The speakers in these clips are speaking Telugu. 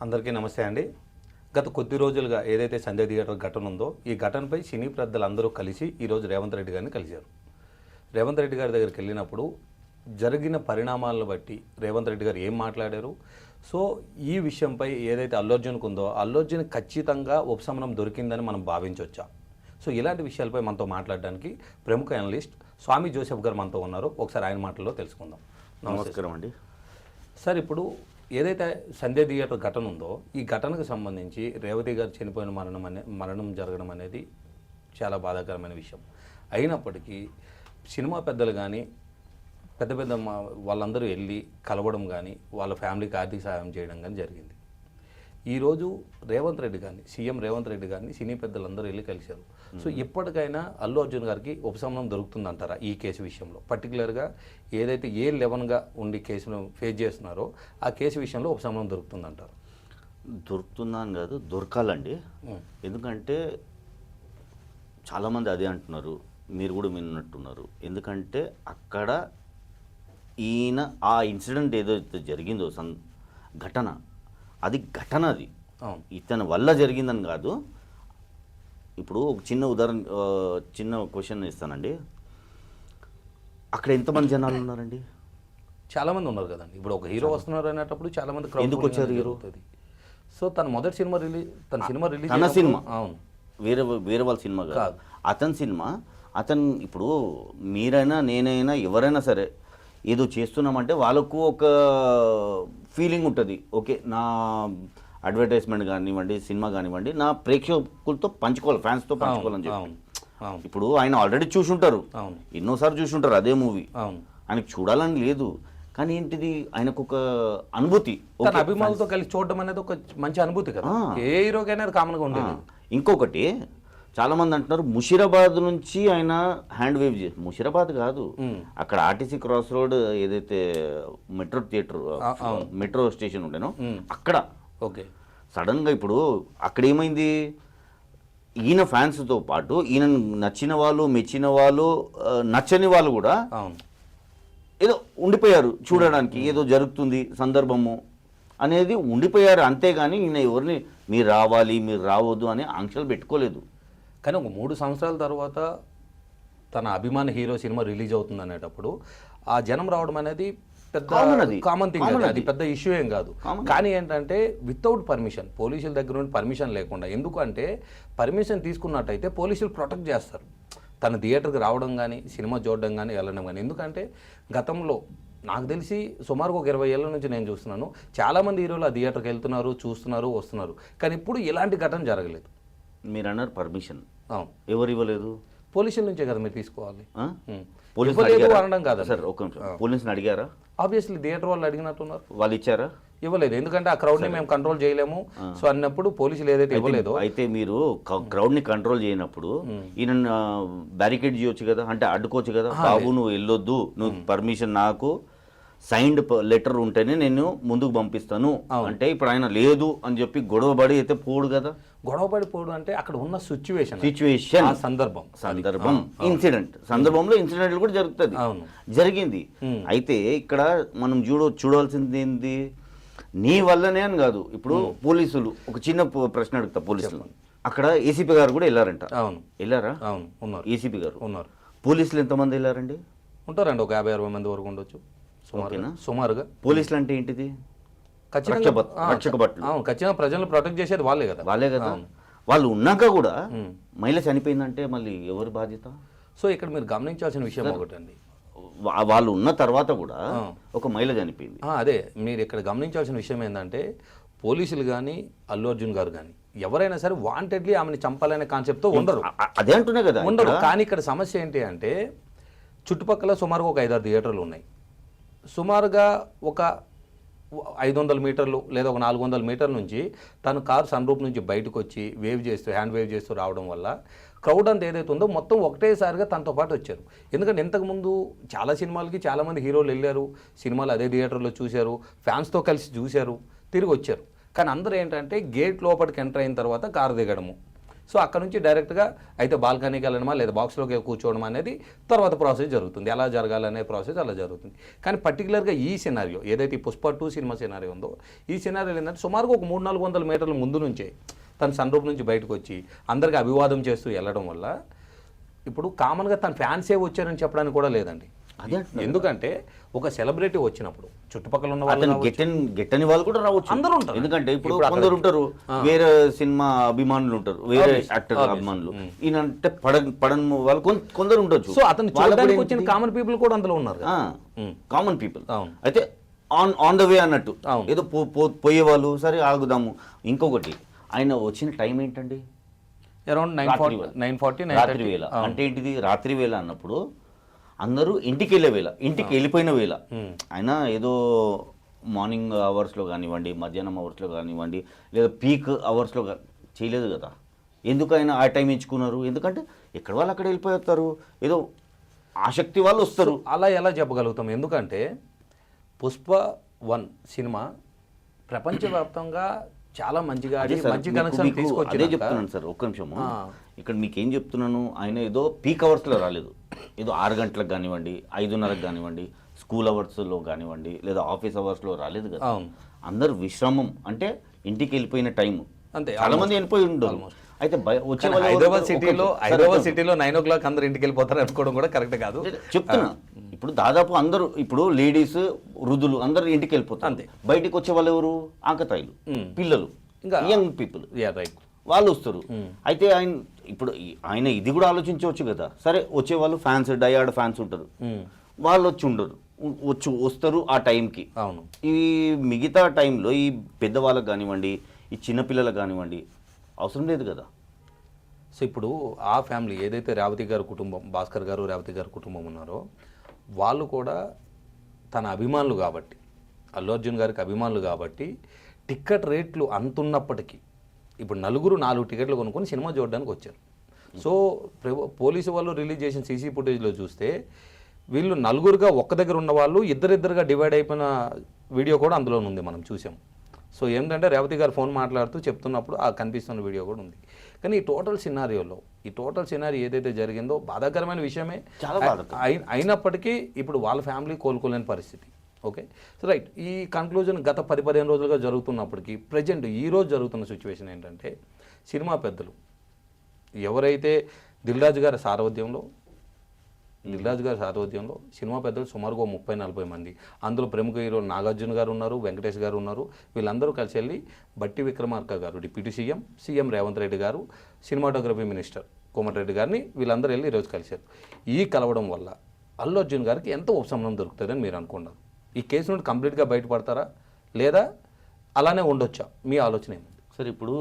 అందరికీ నమస్తే అండి. గత కొద్ది రోజులుగా ఏదైతే సంజయ్ థియేటర్ ఘటన ఉందో ఈ ఘటనపై సినీ పెద్దలందరూ కలిసి ఈరోజు రేవంత్ రెడ్డి గారిని కలిశారు. రేవంత్ రెడ్డి గారి దగ్గరికి వెళ్ళినప్పుడు జరిగిన పరిణామాలను బట్టి రేవంత్ రెడ్డి గారు ఏం మాట్లాడారు, సో ఈ విషయంపై ఏదైతే అల్లు అర్జున్కు ఉందో అల్లు అర్జున్ ఖచ్చితంగా ఉపశమనం దొరికిందని మనం భావించవచ్చా? సో ఇలాంటి విషయాలపై మనతో మాట్లాడడానికి ప్రముఖ అనలిస్ట్ స్వామి జోసెఫ్ గారు మనతో ఉన్నారు. ఒకసారి ఆయన మాటల్లో తెలుసుకుందాం. నమస్కారం అండి. సార్, ఇప్పుడు ఏదైతే సంజయ్ థియేటర్ ఘటన ఉందో ఈ ఘటనకు సంబంధించి రేవతి గారు చనిపోయిన మరణం జరగడం అనేది చాలా బాధాకరమైన విషయం. అయినప్పటికీ సినిమా పెద్దలు కానీ పెద్ద పెద్ద వాళ్ళందరూ వెళ్ళి కలవడం కానీ వాళ్ళ ఫ్యామిలీకి ఆర్థిక సహాయం చేయడం కానీ జరిగింది. ఈరోజు రేవంత్ రెడ్డి గారిని సీఎం రేవంత్ రెడ్డి గారిని సినీ పెద్దలందరూ వెళ్ళి కలిశారు. సో ఇప్పటికైనా అల్లు అర్జున్ గారికి ఉపశమనం దొరుకుతుందంటారా ఈ కేసు విషయంలో? పర్టికులర్గా ఏదైతే A11గా ఉండి కేసును ఫేస్ చేస్తున్నారో ఆ కేసు విషయంలో ఉపశమనం దొరుకుతుందంటారు? దొరుకుతుందా అని కాదు, దొరకాలండి. ఎందుకంటే చాలామంది అదే అంటున్నారు, మీరు కూడా విన్నట్టున్నారు. ఎందుకంటే అక్కడ ఈయన ఆ ఇన్సిడెంట్ ఏదైతే జరిగిందో ఘటన, అది ఇతని వల్ల జరిగిందని కాదు. ఇప్పుడు ఒక చిన్న ఉదాహరణ, చిన్న క్వశ్చన్ ఇస్తానండి. అక్కడ ఎంతమంది జనాలు ఉన్నారండి? చాలామంది ఉన్నారు కదండి. ఇప్పుడు ఒక హీరో వస్తున్నారు అనేటప్పుడు చాలామంది ఎందుకు వచ్చారు హీరో? సో తన మొదటి సినిమా రిలీజ్ తన సినిమా, అవును, వేరే వాళ్ళ సినిమా కాదు, అతని సినిమా. అతను ఇప్పుడు మీరైనా నేనైనా ఎవరైనా సరే ఏదో చేస్తున్నామంటే వాళ్ళకు ఒక ఫీలింగ్ ఉంటుంది. ఓకే, నా అడ్వర్టైజ్మెంట్ కానివ్వండి, సినిమా కానివ్వండి, నా ప్రేక్షకులతో పంచుకోవాలి, ఫ్యాన్స్తో పంచుకోవాలని చెప్పి. ఇప్పుడు ఆయన ఆల్రెడీ చూసుంటారు, ఎన్నోసార్లు చూసుంటారు అదే మూవీ. ఆయనకు చూడాలని లేదు, కానీ ఏంటిది ఆయనకు ఒక అనుభూతి, అభిమానులతో కలిసి చూడడం అనేది ఒక మంచి అనుభూతి కదా. ఏ హీరోకైనా అది కామన్గా ఉండేది. ఇంకొకటి చాలామంది అంటున్నారు ముషీరాబాద్ నుంచి ఆయన హ్యాండ్ వేవ్ చేసి, ముషీరాబాద్ కాదు, అక్కడ ఆర్టీసీ క్రాస్ రోడ్ ఏదైతే మెట్రో థియేటర్ మెట్రో స్టేషన్ ఉండేనో అక్కడ ఓకే సడన్గా ఇప్పుడు అక్కడ ఏమైంది, ఈయన ఫ్యాన్స్తో పాటు ఈయన నచ్చిన వాళ్ళు, మెచ్చిన వాళ్ళు, నచ్చని వాళ్ళు కూడా ఏదో ఉండిపోయారు చూడడానికి, ఏదో జరుగుతుంది సందర్భము అనేది ఉండిపోయారు. అంతేగాని ఈయన ఎవరిని మీరు రావాలి మీరు రావద్దు అని ఆంక్షలు పెట్టుకోలేదు. కానీ ఒక 3 సంవత్సరాల తర్వాత తన అభిమాన హీరో సినిమా రిలీజ్ అవుతుంది అనేటప్పుడు ఆ జనం రావడం అనేది పెద్ద కామన్ థింగ్, అది పెద్ద ఇష్యూ ఏం కాదు. కానీ ఏంటంటే వితౌట్ పర్మిషన్, పోలీసుల దగ్గర నుండి పర్మిషన్ లేకుండా, ఎందుకంటే పర్మిషన్ తీసుకున్నట్టయితే పోలీసులు ప్రొటెక్ట్ చేస్తారు తన థియేటర్కి రావడం కానీ సినిమా చూడడం కానీ వెళ్ళడం కానీ. ఎందుకంటే గతంలో నాకు తెలిసి సుమారుగా ఒక 20 ఏళ్ళ నుంచి నేను చూస్తున్నాను, చాలామంది హీరోలు ఆ థియేటర్కి వెళ్తున్నారు, చూస్తున్నారు, వస్తున్నారు, కానీ ఇప్పుడు ఇలాంటి ఘటన జరగలేదు. మీరు అన్నారు పర్మిషన్, ఎవరు ఇవ్వలేదు? పోలీసుల నుంచే కదా మీరు తీసుకోవాలి. అనడం కాదు సార్, ఒక పోలీసుని అడిగారా? ఆబ్వియస్లీ థియేటర్ వాళ్ళు అడిగినట్టున్నారు, వాళ్ళు ఇచ్చారా? ఇవ్వలేదు. ఎందుకంటే ఆ క్రౌడ్ ని మేము కంట్రోల్ చేయలేము, సో అన్నప్పుడు పోలీసులు ఏదైతే ఇవ్వలేదో. అయితే మీరు క్రౌడ్ ని కంట్రోల్ చేయనప్పుడు ఈయన బ్యారికేడ్ చేయొచ్చు కదా, అంటే అడ్డుకోవచ్చు కదా. బాబు నువ్వు వెళ్ళొద్దు, నువ్వు పర్మిషన్ నాకు సైన్డ్ లెటర్ ఉంటేనే నేను ముందుకు పంపిస్తాను అంటే, ఇప్పుడు ఆయన లేదు అని చెప్పి గొడవపడి అయితే పోడు కదా. గొడవపడిపోవడం అంటే అక్కడ ఉన్న సిచ్యువేషన్, సందర్భం, సందర్భంలో ఇన్సిడెంట్లు కూడా జరుగుతుంది, జరిగింది. అయితే ఇక్కడ మనం చూడాల్సింది ఏంది, నీ వల్లనే అని కాదు. ఇప్పుడు పోలీసులు, ఒక చిన్న ప్రశ్న అడుగుతా, పోలీసులు అక్కడ ఏసీపీ గారు కూడా వెళ్ళారంట. వెళ్ళారా? ఏసీపీ గారు ఉన్నారు. పోలీసులు ఎంతమంది వెళ్ళారండి? ఉంటారండి, ఒక 50-60 మంది వరకు ఉండొచ్చు సుమారుగా. పోలీసులు అంటే ఏంటిది? ఖచ్చితంగా ప్రజలను ప్రొటెక్ట్ చేసేది వాళ్ళే కదా. వాళ్ళు ఉన్నాక కూడా మహిళ చనిపోయిందంటే మళ్ళీ ఎవరు బాధ్యత? సో ఇక్కడ మీరు గమనించాల్సిన విషయం ఒకటండి, వాళ్ళు ఉన్న తర్వాత కూడా ఒక మహిళ చనిపోయింది. అదే మీరు ఇక్కడ గమనించాల్సిన విషయం ఏంటంటే, పోలీసులు కానీ అల్లు అర్జున్ గారు కానీ ఎవరైనా సరే వాంటెడ్లీ ఆమెను చంపాలనే కాన్సెప్ట్తో ఉండరు. అదే అంటున్నా కదా, ఉండరు. కానీ ఇక్కడ సమస్య ఏంటి అంటే, చుట్టుపక్కల సుమారుగా ఒక 5-6 థియేటర్లు ఉన్నాయి. సుమారుగా ఒక 500 మీటర్లు లేదా ఒక 400 మీటర్ల నుంచి తను కారు సన్ రూఫ్ నుంచి బయటకు వచ్చి హ్యాండ్ వేవ్ చేస్తూ రావడం వల్ల క్రౌడ్ అంతా ఏదైతే ఉందో మొత్తం ఒకటేసారిగా తనతో పాటు వచ్చారు. ఎందుకంటే ఇంతకుముందు చాలా సినిమాలకి చాలామంది హీరోలు వెళ్ళారు, సినిమాలు అదే థియేటర్లో చూశారు, ఫ్యాన్స్తో కలిసి చూశారు, తిరిగి వచ్చారు. కానీ అందరూ ఏంటంటే గేట్ లోపలికి ఎంటర్ అయిన తర్వాత కారు దిగడము, సో అక్కడ నుంచి డైరెక్ట్గా అయితే బాల్కనీకి వెళ్ళడమా లేదా బాక్స్లోకి కూర్చోవడం అనేది తర్వాత ప్రాసెస్ జరుగుతుంది. ఎలా జరగాలనే ప్రాసెస్ అలా జరుగుతుంది. కానీ పర్టికులర్గా ఈ సినారియో ఏదైతే ఈ పుష్ప 2 సినిమా సినారియో ఉందో, ఈ సినారియో ఏంటంటే సుమారుగా ఒక 300-400 మీటర్ల ముందు నుంచే తన సన్ రూఫ్ నుంచి బయటకు వచ్చి అందరికీ అభివాదం చేస్తూ వెళ్ళడం వల్ల ఇప్పుడు కామన్గా తన ఫ్యాన్సే వచ్చారని చెప్పడానికి కూడా లేదండి. అదే ఎందుకంటే ఒక సెలబ్రిటీ వచ్చినప్పుడు చుట్టుపక్కల ఉన్న అతను వాళ్ళు గెట్టని వాళ్ళు కూడా రావచ్చు, అందరూ ఉంటారు. ఎందుకంటే ఇప్పుడు ఇప్పుడు కొందరు ఉంటారు వేరే సినిమా అభిమానులు ఉంటారు, వేరే యాక్టర్ అభిమానులు, ఈయనంటే పడని వాళ్ళు కొందరు ఉండొచ్చు. సో అతను చూడడానికి వచ్చిన కామన్ పీపుల్ కూడా అందులో ఉన్నారు. కామన్ పీపుల్ అవును. అయితే ఆన్ ద వే అన్నట్టు ఏదో పోయేవాళ్ళు, సరే ఆగుదాము. ఇంకొకటి ఆయన వచ్చిన టైం ఏంటండి, అరౌండ్ 9:40 రాత్రి వేళ. అంటే ఏంటిది రాత్రి వేళ అన్నప్పుడు అందరూ ఇంటికి వెళ్ళే వేళ, ఇంటికి వెళ్ళిపోయిన వేళ. ఆయన ఏదో మార్నింగ్ అవర్స్లో కానివ్వండి, మధ్యాహ్నం అవర్స్లో కానివ్వండి, లేదా పీక్ అవర్స్లో చేయలేదు కదా. ఎందుకు ఆయన ఆ టైం ఎంచుకున్నారు? ఎందుకంటే ఎక్కడ వాళ్ళు అక్కడ వెళ్ళిపోతారు, ఏదో ఆసక్తి వాళ్ళు వస్తారు. అలా ఎలా చెప్పగలుగుతాం? ఎందుకంటే పుష్ప 1 సినిమా ప్రపంచవ్యాప్తంగా చాలా మంచిగా ఆడి మంచి కనెక్షన్ తీసుకొచ్చి అదే చెప్తున్నాను సార్, ఒక్క నిమిషము. ఇక్కడ మీకేం చెప్తున్నాను, ఆయన ఏదో పీక్ అవర్స్లో రాలేదు, ఏదో 6 గంటలకు కానివ్వండి, 5:30కు కానివ్వండి, స్కూల్ అవర్స్లో కానివ్వండి, లేదా ఆఫీస్ అవర్స్లో రాలేదు కదా. అందరు విశ్రమం అంటే ఇంటికి వెళ్ళిపోయిన టైం, అంతే. చాలా మంది వెళ్ళిపోయి ఉండరు. అయితే వచ్చే హైదరాబాద్ సిటీలో 9 o'clock అందరు ఇంటికి వెళ్ళిపోతారు అనుకోవడం కూడా కరెక్ట్ కాదు. చెప్తున్నా, ఇప్పుడు దాదాపు అందరూ, ఇప్పుడు లేడీస్, వృద్ధులు అందరూ ఇంటికి వెళ్ళిపోతారు. అంతే. బయటికి వచ్చే వాళ్ళు ఎవరు? ఆకతాయిలు, పిల్లలు, ఇంకా యంగ్ పీపుల్, రైట్, వాళ్ళు వస్తారు. అయితే ఆయన ఇది కూడా ఆలోచించవచ్చు కదా. సరే వచ్చేవాళ్ళు ఫ్యాన్స్, డయాడ్ ఫ్యాన్స్ ఉంటారు, వాళ్ళు వచ్చి ఉండరు, వస్తారు ఆ టైంకి. అవును. ఈ మిగతా టైంలో ఈ పెద్దవాళ్ళకి కానివ్వండి, ఈ చిన్నపిల్లలకు కానివ్వండి అవసరం లేదు కదా. సో ఇప్పుడు ఆ ఫ్యామిలీ ఏదైతే రేవతి గారి కుటుంబం, భాస్కర్ గారు రేవతి గారి కుటుంబం ఉన్నారో, వాళ్ళు కూడా తన అభిమానులు కాబట్టి, అల్లు అర్జున్ గారికి అభిమానులు కాబట్టి టికెట్ రేట్లు అంతున్నప్పటికీ ఇప్పుడు నలుగురు 4 టికెట్లు కొనుక్కొని సినిమా చూడడానికి వచ్చారు. సో పోలీసు వాళ్ళు రిలీజ్ చేసిన సీసీ ఫుటేజ్లో చూస్తే వీళ్ళు నలుగురుగా ఒక్క దగ్గర ఉన్న వాళ్ళు ఇద్దరిద్దరుగా డివైడ్ అయిపోయిన వీడియో కూడా అందులో ఉంది, మనం చూసాం. సో ఏంటంటే రేవతి గారు ఫోన్ మాట్లాడుతూ చెప్తున్నప్పుడు ఆ కనిపిస్తున్న వీడియో కూడా ఉంది. కానీ ఈ టోటల్ సినారియో ఏదైతే జరిగిందో బాధాకరమైన విషయమే. అయినప్పటికీ ఇప్పుడు వాళ్ళ ఫ్యామిలీ కోలుకోలేని పరిస్థితి. Okay, so right. ఈ కన్క్లూజన్ గత 10-15 రోజులుగా జరుగుతున్నప్పటికీ ప్రజెంట్ ఈరోజు జరుగుతున్న సిచ్యువేషన్ ఏంటంటే, సినిమా పెద్దలు ఎవరైతే దిల్ రాజు గారి సారథ్యంలో సినిమా పెద్దలు సుమారుగా 30-40 మంది, అందులో ప్రముఖ హీరోలు నాగార్జున గారు ఉన్నారు, వెంకటేష్ గారు ఉన్నారు. వీళ్ళందరూ కలిసి వెళ్ళి బట్టి విక్రమార్క గారు డిప్యూటీ సీఎం రేవంత్ రెడ్డి గారు, సినిమాటోగ్రఫీ మినిస్టర్ కోమటిరెడ్డి గారిని వీళ్ళందరూ వెళ్ళి ఈరోజు కలిశారు. ఈ కలవడం వల్ల అల్లు అర్జున్ గారికి ఎంత ఉపశమనం దొరుకుతుందని మీరు అనుకున్నారు? ఈ కేసు నుండి కంప్లీట్గా బయటపడతారా లేదా అలానే ఉండొచ్చా? మీ ఆలోచన ఏముంది? సరే, ఇప్పుడు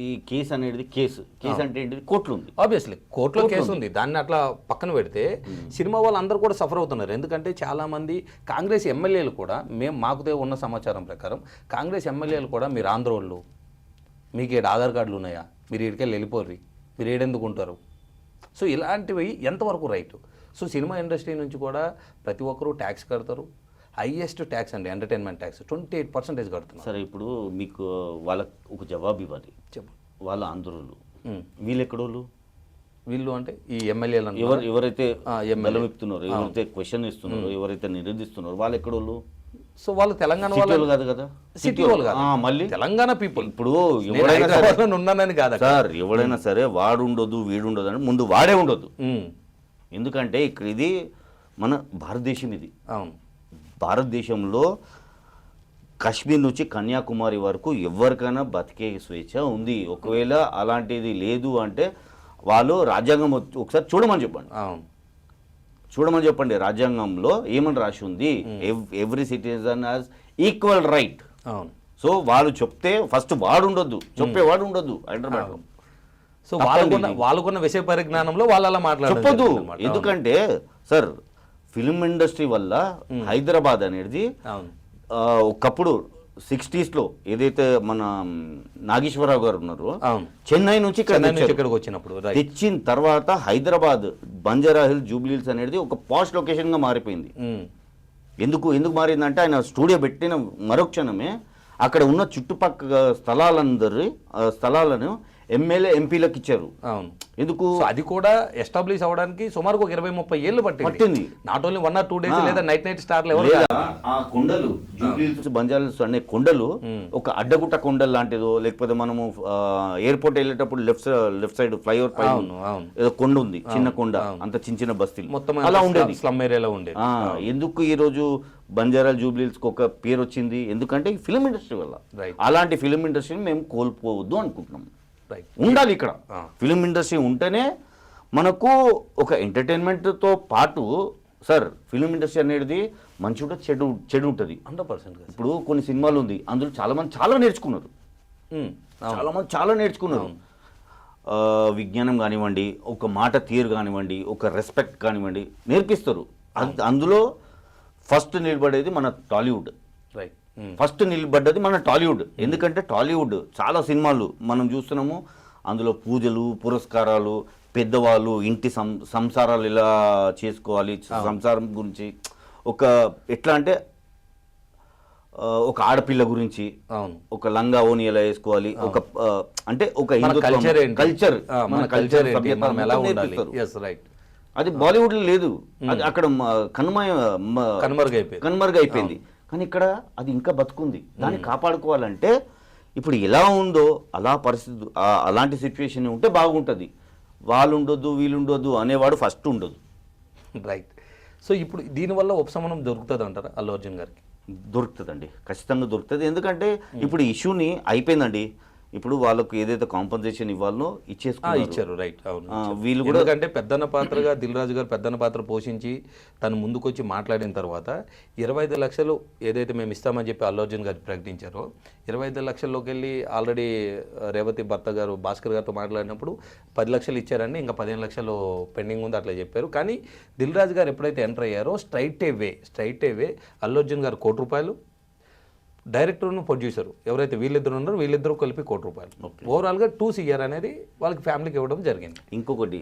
ఈ కేసు అనేది కేసు అంటే ఏంటిది? కోర్టులో ఉంది, ఆబ్వియస్లీ కోర్టులో కేసు ఉంది. దాన్ని అట్లా పక్కన పెడితే సినిమా వాళ్ళు అందరూ కూడా సఫర్ అవుతున్నారు. ఎందుకంటే చాలామంది కాంగ్రెస్ ఎమ్మెల్యేలు కూడా, మాకు ఉన్న సమాచారం ప్రకారం కాంగ్రెస్ ఎమ్మెల్యేలు కూడా, మీరు ఆంధ్రోళ్ళు, మీకు ఏడు ఆధార్ కార్డులు ఉన్నాయా, మీరు ఇక్కడికెళ్ళి వెళ్ళిపోర్రి, మీరు ఏడెందుకు ఉంటారు? సో ఇలాంటివి ఎంతవరకు రైట్? సో సినిమా ఇండస్ట్రీ నుంచి కూడా ప్రతి ఒక్కరూ ట్యాక్స్ కడతారు. హైయెస్ట్ ట్యాక్స్ అండి ఎంటర్టైన్మెంట్ ట్యాక్స్ 28% కడుతున్నారు. సరే, ఇప్పుడు మీకు వాళ్ళకి ఒక జవాబు ఇవ్వాలి. చెప్పు. వాళ్ళ ఆంధ్రులు, వీళ్ళు ఎక్కడోళ్ళు? వీళ్ళు అంటే ఈ ఎమ్మెల్యేలు ఎవరైతే బలమిస్తున్నారో, ఎవరైతే క్వశ్చన్ ఇస్తున్నారో, ఎవరైతే నిరోధిస్తున్నారో వాళ్ళు ఎక్కడోళ్ళు? సో వాళ్ళు తెలంగాణ వాళ్ళు కాదు కదా, సిటీ వాళ్ళు కాదు, మళ్ళీ తెలంగాణ పీపుల్. ఇప్పుడు ఎవరైనా ఉన్నానని కాదు సార్, ఎవడైనా సరే వాడు ఉండొద్దు వీడు ఉండదు అని ముందు వాడే ఉండొద్దు. ఎందుకంటే ఇక్కడ ఇది మన భారతదేశం. ఇది అవును, భారతదేశంలో కాశ్మీర్ నుంచి కన్యాకుమారి వరకు ఎవరికైనా బతికే స్వేచ్ఛ ఉంది. ఒకవేళ అలాంటిది లేదు అంటే వాళ్ళు రాజ్యాంగం ఒకసారి చూడమని చెప్పండి. చూడమని చెప్పండి. రాజ్యాంగంలో ఏమని రాసి ఉంది? Every citizen has equal right. So వాళ్ళు చెప్తే ఫస్ట్ వాడు ఉండొద్దు, చెప్పేవాడు ఉండొద్దు హైదరాబాద్. సో వాళ్ళకున్న విషయ పరిజ్ఞానంలో వాళ్ళు అలా చెప్పొద్దు. ఎందుకంటే సార్, ఫిల్మ్ ఇండస్ట్రీ వల్ల హైదరాబాద్ అనేది ఒకప్పుడు 60s లో ఏదైతే మన నాగేశ్వరరావు గారు ఉన్నారో, చెన్నై నుంచి ఇక్కడికి వచ్చినప్పుడు తెచ్చిన తర్వాత Hyderabad Banjara hill, Jubilee hills అనేది ఒక పాష్ లొకేషన్ గా మారిపోయింది. ఎందుకు మారిందంటే ఆయన స్టూడియో పెట్టిన మరొక క్షణమే అక్కడ ఉన్న చుట్టుపక్కల స్థలాలను ఎమ్మెల్యే ఎంపీలకు ఇచ్చారు. అవును. ఎందుకు? సో అది కూడా ఎస్టాబ్లిష్ అవ్వడానికి సుమారుగా ఒక 20-30 ఏళ్ళు పట్టింది. నాట్ ఓన్లీ 1 or 2 days లేదా నైట్ స్టార్లు ఎవరు ఆ కొండలు బంజారాస్ అనే కొండలు ఒక అడ్డగుట్ట కొండలు లాంటిదో, లేకపోతే మనము ఎయిర్పోర్ట్ వెళ్ళేటప్పుడు లెఫ్ట్ సైడ్ ఫ్లైఓవర్ పై ఏదో కొండ ఉంది, చిన్న కొండ, అంత చిన్న చిన్న బస్తీలు మొత్తం అలా ఉండేది, స్లమ్ ఏరియాలో ఉండేది. ఎందుకు ఈ రోజు బంజారా జూబ్లీహిల్స్ కి ఒక పేరు వచ్చింది? ఎందుకంటే ఫిలిం ఇండస్ట్రీ వల్ల. అలాంటి ఫిలిం ఇండస్ట్రీని మేము కోల్పోవద్దు అనుకుంటున్నాం. ఉండాలి ఇక్కడ ఫిలిం ఇండస్ట్రీ ఉంటేనే మనకు ఒక ఎంటర్టైన్మెంట్తో పాటు సార్ ఫిలిం ఇండస్ట్రీ అనేది మంచి ఉంటుంది, చెడు ఉంటుంది. 100%. ఇప్పుడు కొన్ని సినిమాలు ఉంది, అందులో చాలా మంది చాలా నేర్చుకున్నారు, చాలా నేర్చుకున్నారు. విజ్ఞానం కానివ్వండి, ఒక మాట తీరు కానివ్వండి, ఒక రెస్పెక్ట్ కానివ్వండి నేర్పిస్తారు. అందులో ఫస్ట్ నిలబడేది మన టాలీవుడ్. ఫస్ట్ నిలబడ్డది మన టాలీవుడ్. ఎందుకంటే టాలీవుడ్ చాలా సినిమాలు మనం చూస్తున్నాము, అందులో పూజలు, పురస్కారాలు, పెద్దవాళ్ళు ఇంటి సంసారాలు ఎలా చేసుకోవాలి, సంసారం గురించి, ఒక ఎట్లా అంటే ఒక ఆడపిల్ల గురించి, ఒక లంగా ఓని ఎలా వేసుకోవాలి, ఒక అంటే ఒక కల్చర్ అది బాలీవుడ్ లో లేదు, అది అక్కడ కనుమరుగైపోయింది. కానీ ఇక్కడ అది ఇంకా బతుకుంది. దాన్ని కాపాడుకోవాలంటే ఇప్పుడు ఎలా ఉందో అలా పరిస్థితి, అలాంటి సిచ్యువేషన్ ఉంటే బాగుంటుంది. వాళ్ళు ఉండొద్దు, వీళ్ళు ఉండొద్దు అనేవాడు ఫస్ట్ ఉండదు. రైట్. సో ఇప్పుడు దీనివల్ల ఉపశమనం దొరుకుతుంది అంటారా అల్లు అర్జున్ గారికి? దొరుకుతుందండి, ఖచ్చితంగా దొరుకుతుంది. ఎందుకంటే ఇప్పుడు ఇష్యూని అయిపోయిందండి. ఇప్పుడు వాళ్ళకు ఏదైతే కాంపన్సేషన్ ఇవ్వాలనో ఇచ్చారు. రైట్. అవును. వీళ్ళు కూడా ఎందుకంటే పెద్దన్న పాత్రగా దిల్ రాజు గారు పెద్దన్న పాత్ర పోషించి తను ముందుకొచ్చి మాట్లాడిన తర్వాత 25 లక్షలు ఏదైతే మేము ఇస్తామని చెప్పి అల్లు అర్జున్ గారు ప్రకటించారో 25 లక్షల్లోకి వెళ్ళి ఆల్రెడీ రేవతి భర్త గారు భాస్కర్ గారితో మాట్లాడినప్పుడు 10 లక్షలు ఇచ్చారని, ఇంకా 15 లక్షలు పెండింగ్ ఉంది అట్లా చెప్పారు. కానీ దిల్ రాజు గారు ఎప్పుడైతే ఎంటర్ అయ్యారో స్ట్రైట్ అవే అల్లు అర్జున్ గారు ₹1 డైరెక్టర్ను ప్రొడ్యూసర్ ఎవరైతే వీళ్ళిద్దరు ఉన్నారో వీళ్ళిద్దరూ కలిపి ₹1 ఓవరాల్గా 2 CR అనేది వాళ్ళకి ఫ్యామిలీకి ఇవ్వడం జరిగింది. ఇంకొకటి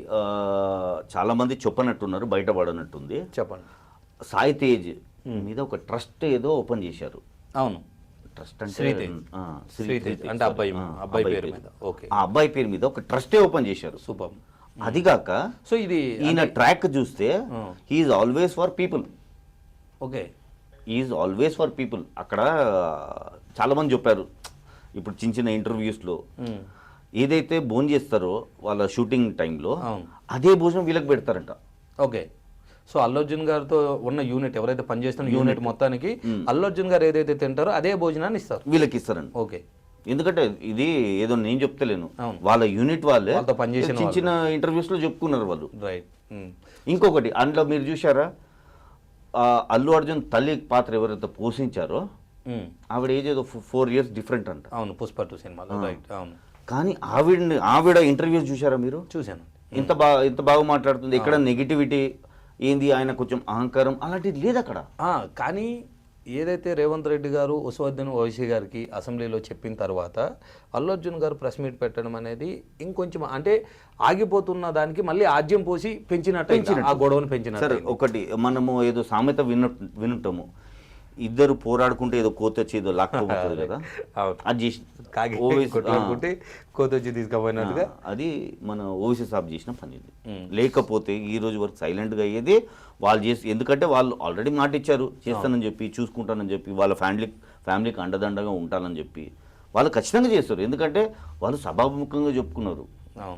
చాలా మంది చెప్పనట్టున్నారు, బయటపడనట్టుంది. చెప్పండి. సాయి తేజ్ మీద ఒక ట్రస్ట్ ఏదో ఓపెన్ చేశారు. అవును. ట్రస్ట్ అంటే శ్రీతేజ్ అంటే అబ్బాయి పేరు మీద. ఓకే. ఆ అబ్బాయి పేరు మీద ఒక ట్రస్టే ఓపెన్ చేశారు. సూపర్. అదిగాక సో ఇది ఈయన ట్రాక్ చూస్తే he is always for people. Okay. Is always for people. అక్కడ చాలా మంది చెప్పారు ఇప్పుడు చిన్న ఇంటర్వ్యూస్లో, ఏదైతే భోజనం చేస్తారో వాళ్ళ షూటింగ్ టైంలో అదే భోజనం వీళ్ళకి పెడతారంట. ఓకే. సో అల్లు అర్జున్ గారితో ఉన్న యూనిట్ ఎవరైతే పనిచేస్తున్న యూనిట్ మొత్తానికి అల్లు అర్జున్ గారు ఏదైతే తింటారో అదే భోజనాన్ని ఇస్తారు, వీళ్ళకి ఇస్తారండి. ఓకే. ఎందుకంటే ఇది ఏదో నేను చెప్తలేను, వాళ్ళ యూనిట్ వాళ్ళే చిన్న ఇంటర్వ్యూస్లో చెప్పుకున్నారు వాళ్ళు. రైట్. ఇంకొకటి అందులో మీరు చూసారా, అల్లు అర్జున్ తల్లి పాత్ర ఎవరైతే పోషించారో ఆవిడ ఏజ్ ఏదో 4 years డిఫరెంట్ అంట. అవును, పుష్ప 2 సినిమాలో. రైట్. అవును. కానీ ఆవిడ ఇంటర్వ్యూస్ చూసారా మీరు? చూశాను. ఎంత బాగా మాట్లాడుతుంది. ఇక్కడ నెగిటివిటీ ఏంది, ఆయన కొంచెం అహంకారం అలాంటిది లేదు అక్కడ. కానీ ఏదైతే రేవంత్ రెడ్డి గారు ఉస్మానుద్దీన్ ఓవైసీ గారికి అసెంబ్లీలో చెప్పిన తర్వాత అల్లు అర్జున్ గారు ప్రెస్ మీట్ పెట్టడం అనేది ఇంకొంచెం అంటే ఆగిపోతున్న దానికి మళ్ళీ ఆజ్యం పోసి పెంచినట్టు, ఆ గొడవను పెంచినట్టు. సరే, ఒకటి మనము ఏదో సామెత వినుంటాము, ఇద్దరు పోరాడుకుంటే ఏదో కోత వచ్చి ఏదో లాక్కపోతుంది కదా, అది చేసి కోత వచ్చి తీసుకుపోయినట్టుగా అది మన ఓవైసీ సాబ్ చేసిన పని. లేకపోతే ఈ రోజు వరకు సైలెంట్గా అయ్యేది వాళ్ళు చేసి, ఎందుకంటే వాళ్ళు ఆల్రెడీ మాట ఇచ్చారు చేస్తానని చెప్పి, చూసుకుంటానని చెప్పి, వాళ్ళ ఫ్యామిలీకి అండదండగా ఉంటానని చెప్పి వాళ్ళు ఖచ్చితంగా చేస్తారు. ఎందుకంటే వాళ్ళు సభాముఖంగా చెప్పుకున్నారు.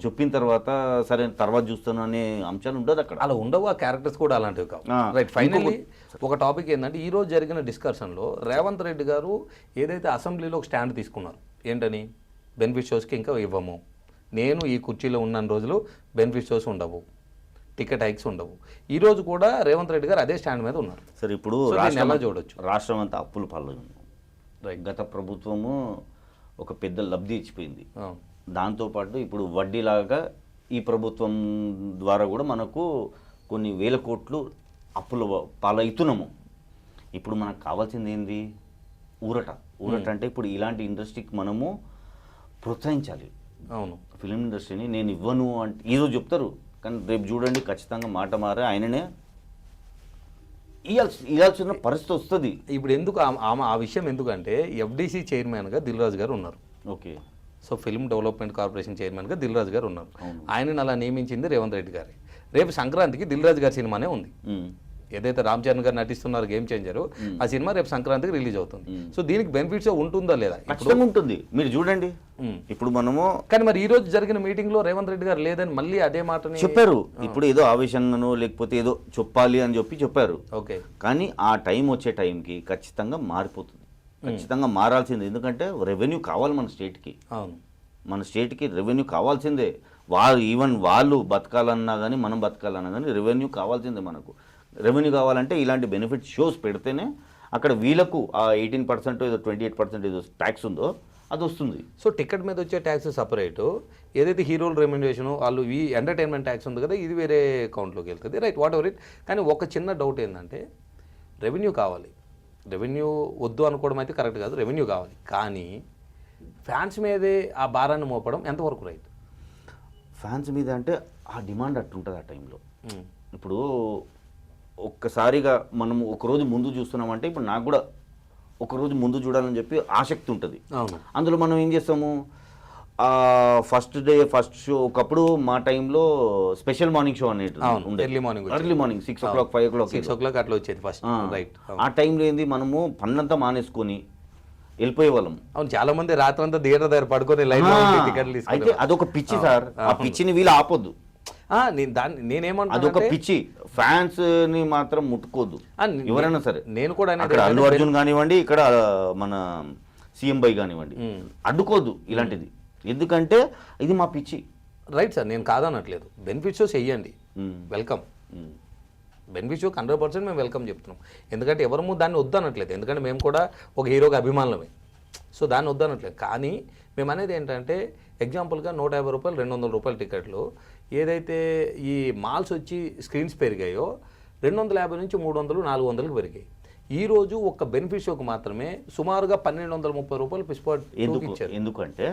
చెప్పిన తర్వాత సరే తర్వాత చూస్తాను అనే అంశాలు ఉండదు అక్కడ, అలా ఉండవు. ఆ క్యారెక్టర్స్ కూడా అలాంటివి కావు. రైట్. ఫైనల్లీ ఒక టాపిక్ ఏంటంటే ఈ రోజు జరిగిన డిస్కషన్లో రేవంత్ రెడ్డి గారు ఏదైతే అసెంబ్లీలో ఒక స్టాండ్ తీసుకున్నారు, ఏంటని బెనిఫిట్ షోస్కి ఇంకా ఇవ్వము, నేను ఈ కుర్చీలో ఉన్న రోజులు బెనిఫిట్ షోస్ ఉండవు, టికెట్ హైక్స్ ఉండవు. ఈ రోజు కూడా రేవంత్ రెడ్డి గారు అదే స్టాండ్ మీద ఉన్నారు. సరే, ఇప్పుడు ఎలా చూడొచ్చు, రాష్ట్రం అంతా అప్పుల పాలు. గత ప్రభుత్వము ఒక పెద్ద లబ్ధి ఇచ్చిపోయింది. దాంతోపాటు ఇప్పుడు వడ్డీలాగా ఈ ప్రభుత్వం ద్వారా కూడా మనకు కొన్ని వేల కోట్లు అప్పుల పాలవుతున్నాము. ఇప్పుడు మనకు కావాల్సింది ఏంది? ఊరట అంటే ఇప్పుడు ఇలాంటి ఇండస్ట్రీకి మనము ప్రోత్సహించాలి. అవును, ఫిలిం ఇండస్ట్రీని నేను ఇవ్వను అంటే ఈరోజు చెప్తారు, కానీ రేపు చూడండి ఖచ్చితంగా మాట మారే ఆయననే ఇవ్వాల్సిన పరిస్థితి వస్తుంది. ఇప్పుడు ఎందుకు ఆ విషయం ఎందుకంటే FDC చైర్మన్గా దిల్ రాజు గారు ఉన్నారు. Okay. So film development corporation చైర్మన్గా దిల్ రాజు గారు ఉన్నారు. ఆయనను అలా నియమించింది రేవంత్ రెడ్డి గారు. రేపు సంక్రాంతికి దిల్ రాజు గారి సినిమానే ఉంది. ఏదైతే రామ్ చరణ్ గారు నటిస్తున్నారు గేమ్ చేంజర్, ఆ సినిమా రేపు సంక్రాంతికి రిలీజ్ అవుతుంది. సో దీనికి బెనిఫిట్స్ ఉంటుందా లేదా? ఖచ్చితంగా ఉంటుంది. మీరు చూడండి, ఇప్పుడు మనము కానీ మరి ఈ రోజు జరిగిన మీటింగ్ లో రేవంత్ రెడ్డి గారు లేదని మళ్ళీ అదే మాటని చెప్పారు. ఇప్పుడు ఏదో ఆవేశంగానో లేకపోతే ఏదో చెప్పాలి అని చెప్పారు. ఓకే, కానీ ఆ టైం వచ్చే టైంకి ఖచ్చితంగా మారిపోతుంది. ఖచ్చితంగా మారాల్సిందే. ఎందుకంటే రెవెన్యూ కావాలి మన స్టేట్కి. అవును, మన స్టేట్కి రెవెన్యూ కావాల్సిందే. ఈవెన్ వాళ్ళు బతకాలన్నా కానీ మనం బతకాలన్నా కానీ రెవెన్యూ కావాల్సిందే. మనకు రెవెన్యూ కావాలంటే ఇలాంటి బెనిఫిట్ షోస్ పెడితేనే అక్కడ వీళ్ళకు ఆ 18% ఏదో 28% ఏదో ట్యాక్స్ ఉందో అది వస్తుంది. సో టికెట్ మీద వచ్చే ట్యాక్స్ సపరేట్, ఏదైతే హీరోల రెమ్యునరేషన్ వాళ్ళు ఈ ఎంటర్టైన్మెంట్ ట్యాక్స్ ఉంది కదా, ఇది వేరే అకౌంట్లోకి వెళ్తుంది. Right, what ever it. కానీ ఒక చిన్న డౌట్ ఏంటంటే రెవెన్యూ కావాలి, రెవెన్యూ వద్దు అనుకోవడం అయితే కరెక్ట్ కాదు, రెవెన్యూ కావాలి. కానీ ఫ్యాన్స్ మీదే ఆ భారాన్ని మోపడం ఎంతవరకు రైట్? ఫ్యాన్స్ మీద అంటే ఆ డిమాండ్ అట్టుంటుంది ఆ టైంలో. ఇప్పుడు ఒక్కసారిగా మనము ఒకరోజు ముందు చూస్తున్నామంటే ఇప్పుడు నాకు కూడా ఒకరోజు ముందు చూడాలని చెప్పి ఆసక్తి ఉంటుంది. అందులో మనం ఏం చేస్తాము, ఫస్ట్ షో ఒకప్పుడు మా టైంలో స్పెషల్ మార్నింగ్ షో అనేది early morning 6 o'clock 5 o'clock 6 o'clock అట్లా వచ్చేది ఫస్ట్. రైట్, ఆ టైంలో ఏంది మనము పన్నంతా మానేసుకొని వెళ్ళిపోయే వాళ్ళం. అవును, చాలా మంది రాత్రంతా థియేటర్ దగ్గర పడుకొని లైన్ టికెట్లు అయితే అదొక పిచ్చి సార్. ఆ పిచ్చిని వీళ్ళు ఆపొద్దు. నేనేమంటా అదొక పిచ్చి. ఫ్యాన్స్ ని మాత్రం ముట్టుకోద్దు ఎవరైనా సరే. నేను కూడా అక్కడ అల్లు అర్జున్ కానివ్వండి, ఇక్కడ మన సీఎం బై కానివ్వండి, అడ్డుకోద్దు ఇలాంటిది. ఎందుకంటే ఇది మా పిచ్చి. రైట్ సార్, నేను కాదనట్లేదు. బెనిఫిట్ షోస్ వెయ్యండి, వెల్కమ్. బెనిఫిట్ షోకి 100% మేము వెల్కమ్ చెప్తున్నాం. ఎందుకంటే ఎవరము దాన్ని వద్దనట్లేదు, ఎందుకంటే మేము కూడా ఒక హీరోకి అభిమానులమే. సో దాన్ని వద్దనట్లేదు. కానీ మేము అనేది ఏంటంటే ఎగ్జాంపుల్గా 150 రూపాయలు 200 రూపాయల టికెట్లు ఏదైతే ఈ మాల్స్ వచ్చి స్క్రీన్స్ పెరిగాయో 250 నుంచి 300 400కి పెరిగాయి. ఈరోజు ఒక బెనిఫిట్ షోకి మాత్రమే సుమారుగా 1230 రూపాయలు పిస్పాట్ ఇచ్చారు. ఎందుకంటే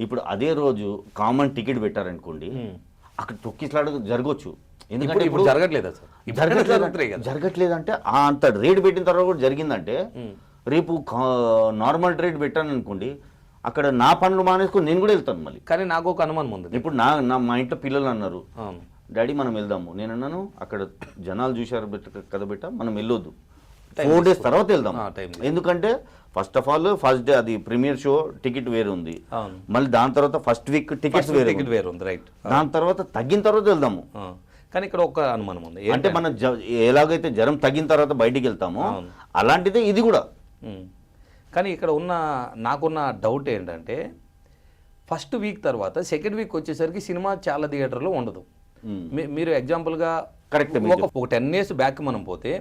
ఇప్పుడు అదే రోజు కామన్ టికెట్ పెట్టారనుకోండి, అక్కడ తొక్కిట్లాడ జరగవచ్చు. ఎందుకంటే ఇప్పుడు జరగట్లేదు సార్. జరగట్లేదంటే అంత రేట్ పెట్టిన తర్వాత కూడా జరిగిందంటే రేపు నార్మల్ రేట్ పెట్టాను అనుకోండి, అక్కడ నా పనులు మానేసుకొని నేను కూడా వెళ్తాను మళ్ళీ. కానీ నాకు ఒక అనుమానం ఉంది. ఇప్పుడు మా ఇంట్లో పిల్లలు అన్నారు, డాడీ మనం వెళ్దాము. నేను అన్నాను అక్కడ జనాలు చూశారు కదా బిడ్డ, మనం వెళ్ళొద్దు, 4 days తర్వాత వెళ్దాం. ఎందుకంటే first of all first day అది ప్రీమియర్ షో టికెట్ వేరు ఉంది, మళ్ళీ దాని తర్వాత ఫస్ట్ వీక్ టికెట్స్ వేరు ఉంది. రైట్, దాని తర్వాత తగ్గిన తర్వాత వెళ్దాము. కానీ ఇక్కడ ఒక అనుమానం ఉంది, అంటే మనం ఎలాగైతే జ్వరం తగ్గిన తర్వాత బయటికి వెళ్తామో అలాంటిదే ఇది కూడా. కానీ ఇక్కడ నాకున్న డౌట్ ఏంటంటే ఫస్ట్ వీక్ తర్వాత సెకండ్ వీక్ వచ్చేసరికి సినిమా చాలా థియేటర్లో ఉండదు. మీరు ఎగ్జాంపుల్గా కరెక్ట్ ఒక 10 years బ్యాక్ మనం పోతే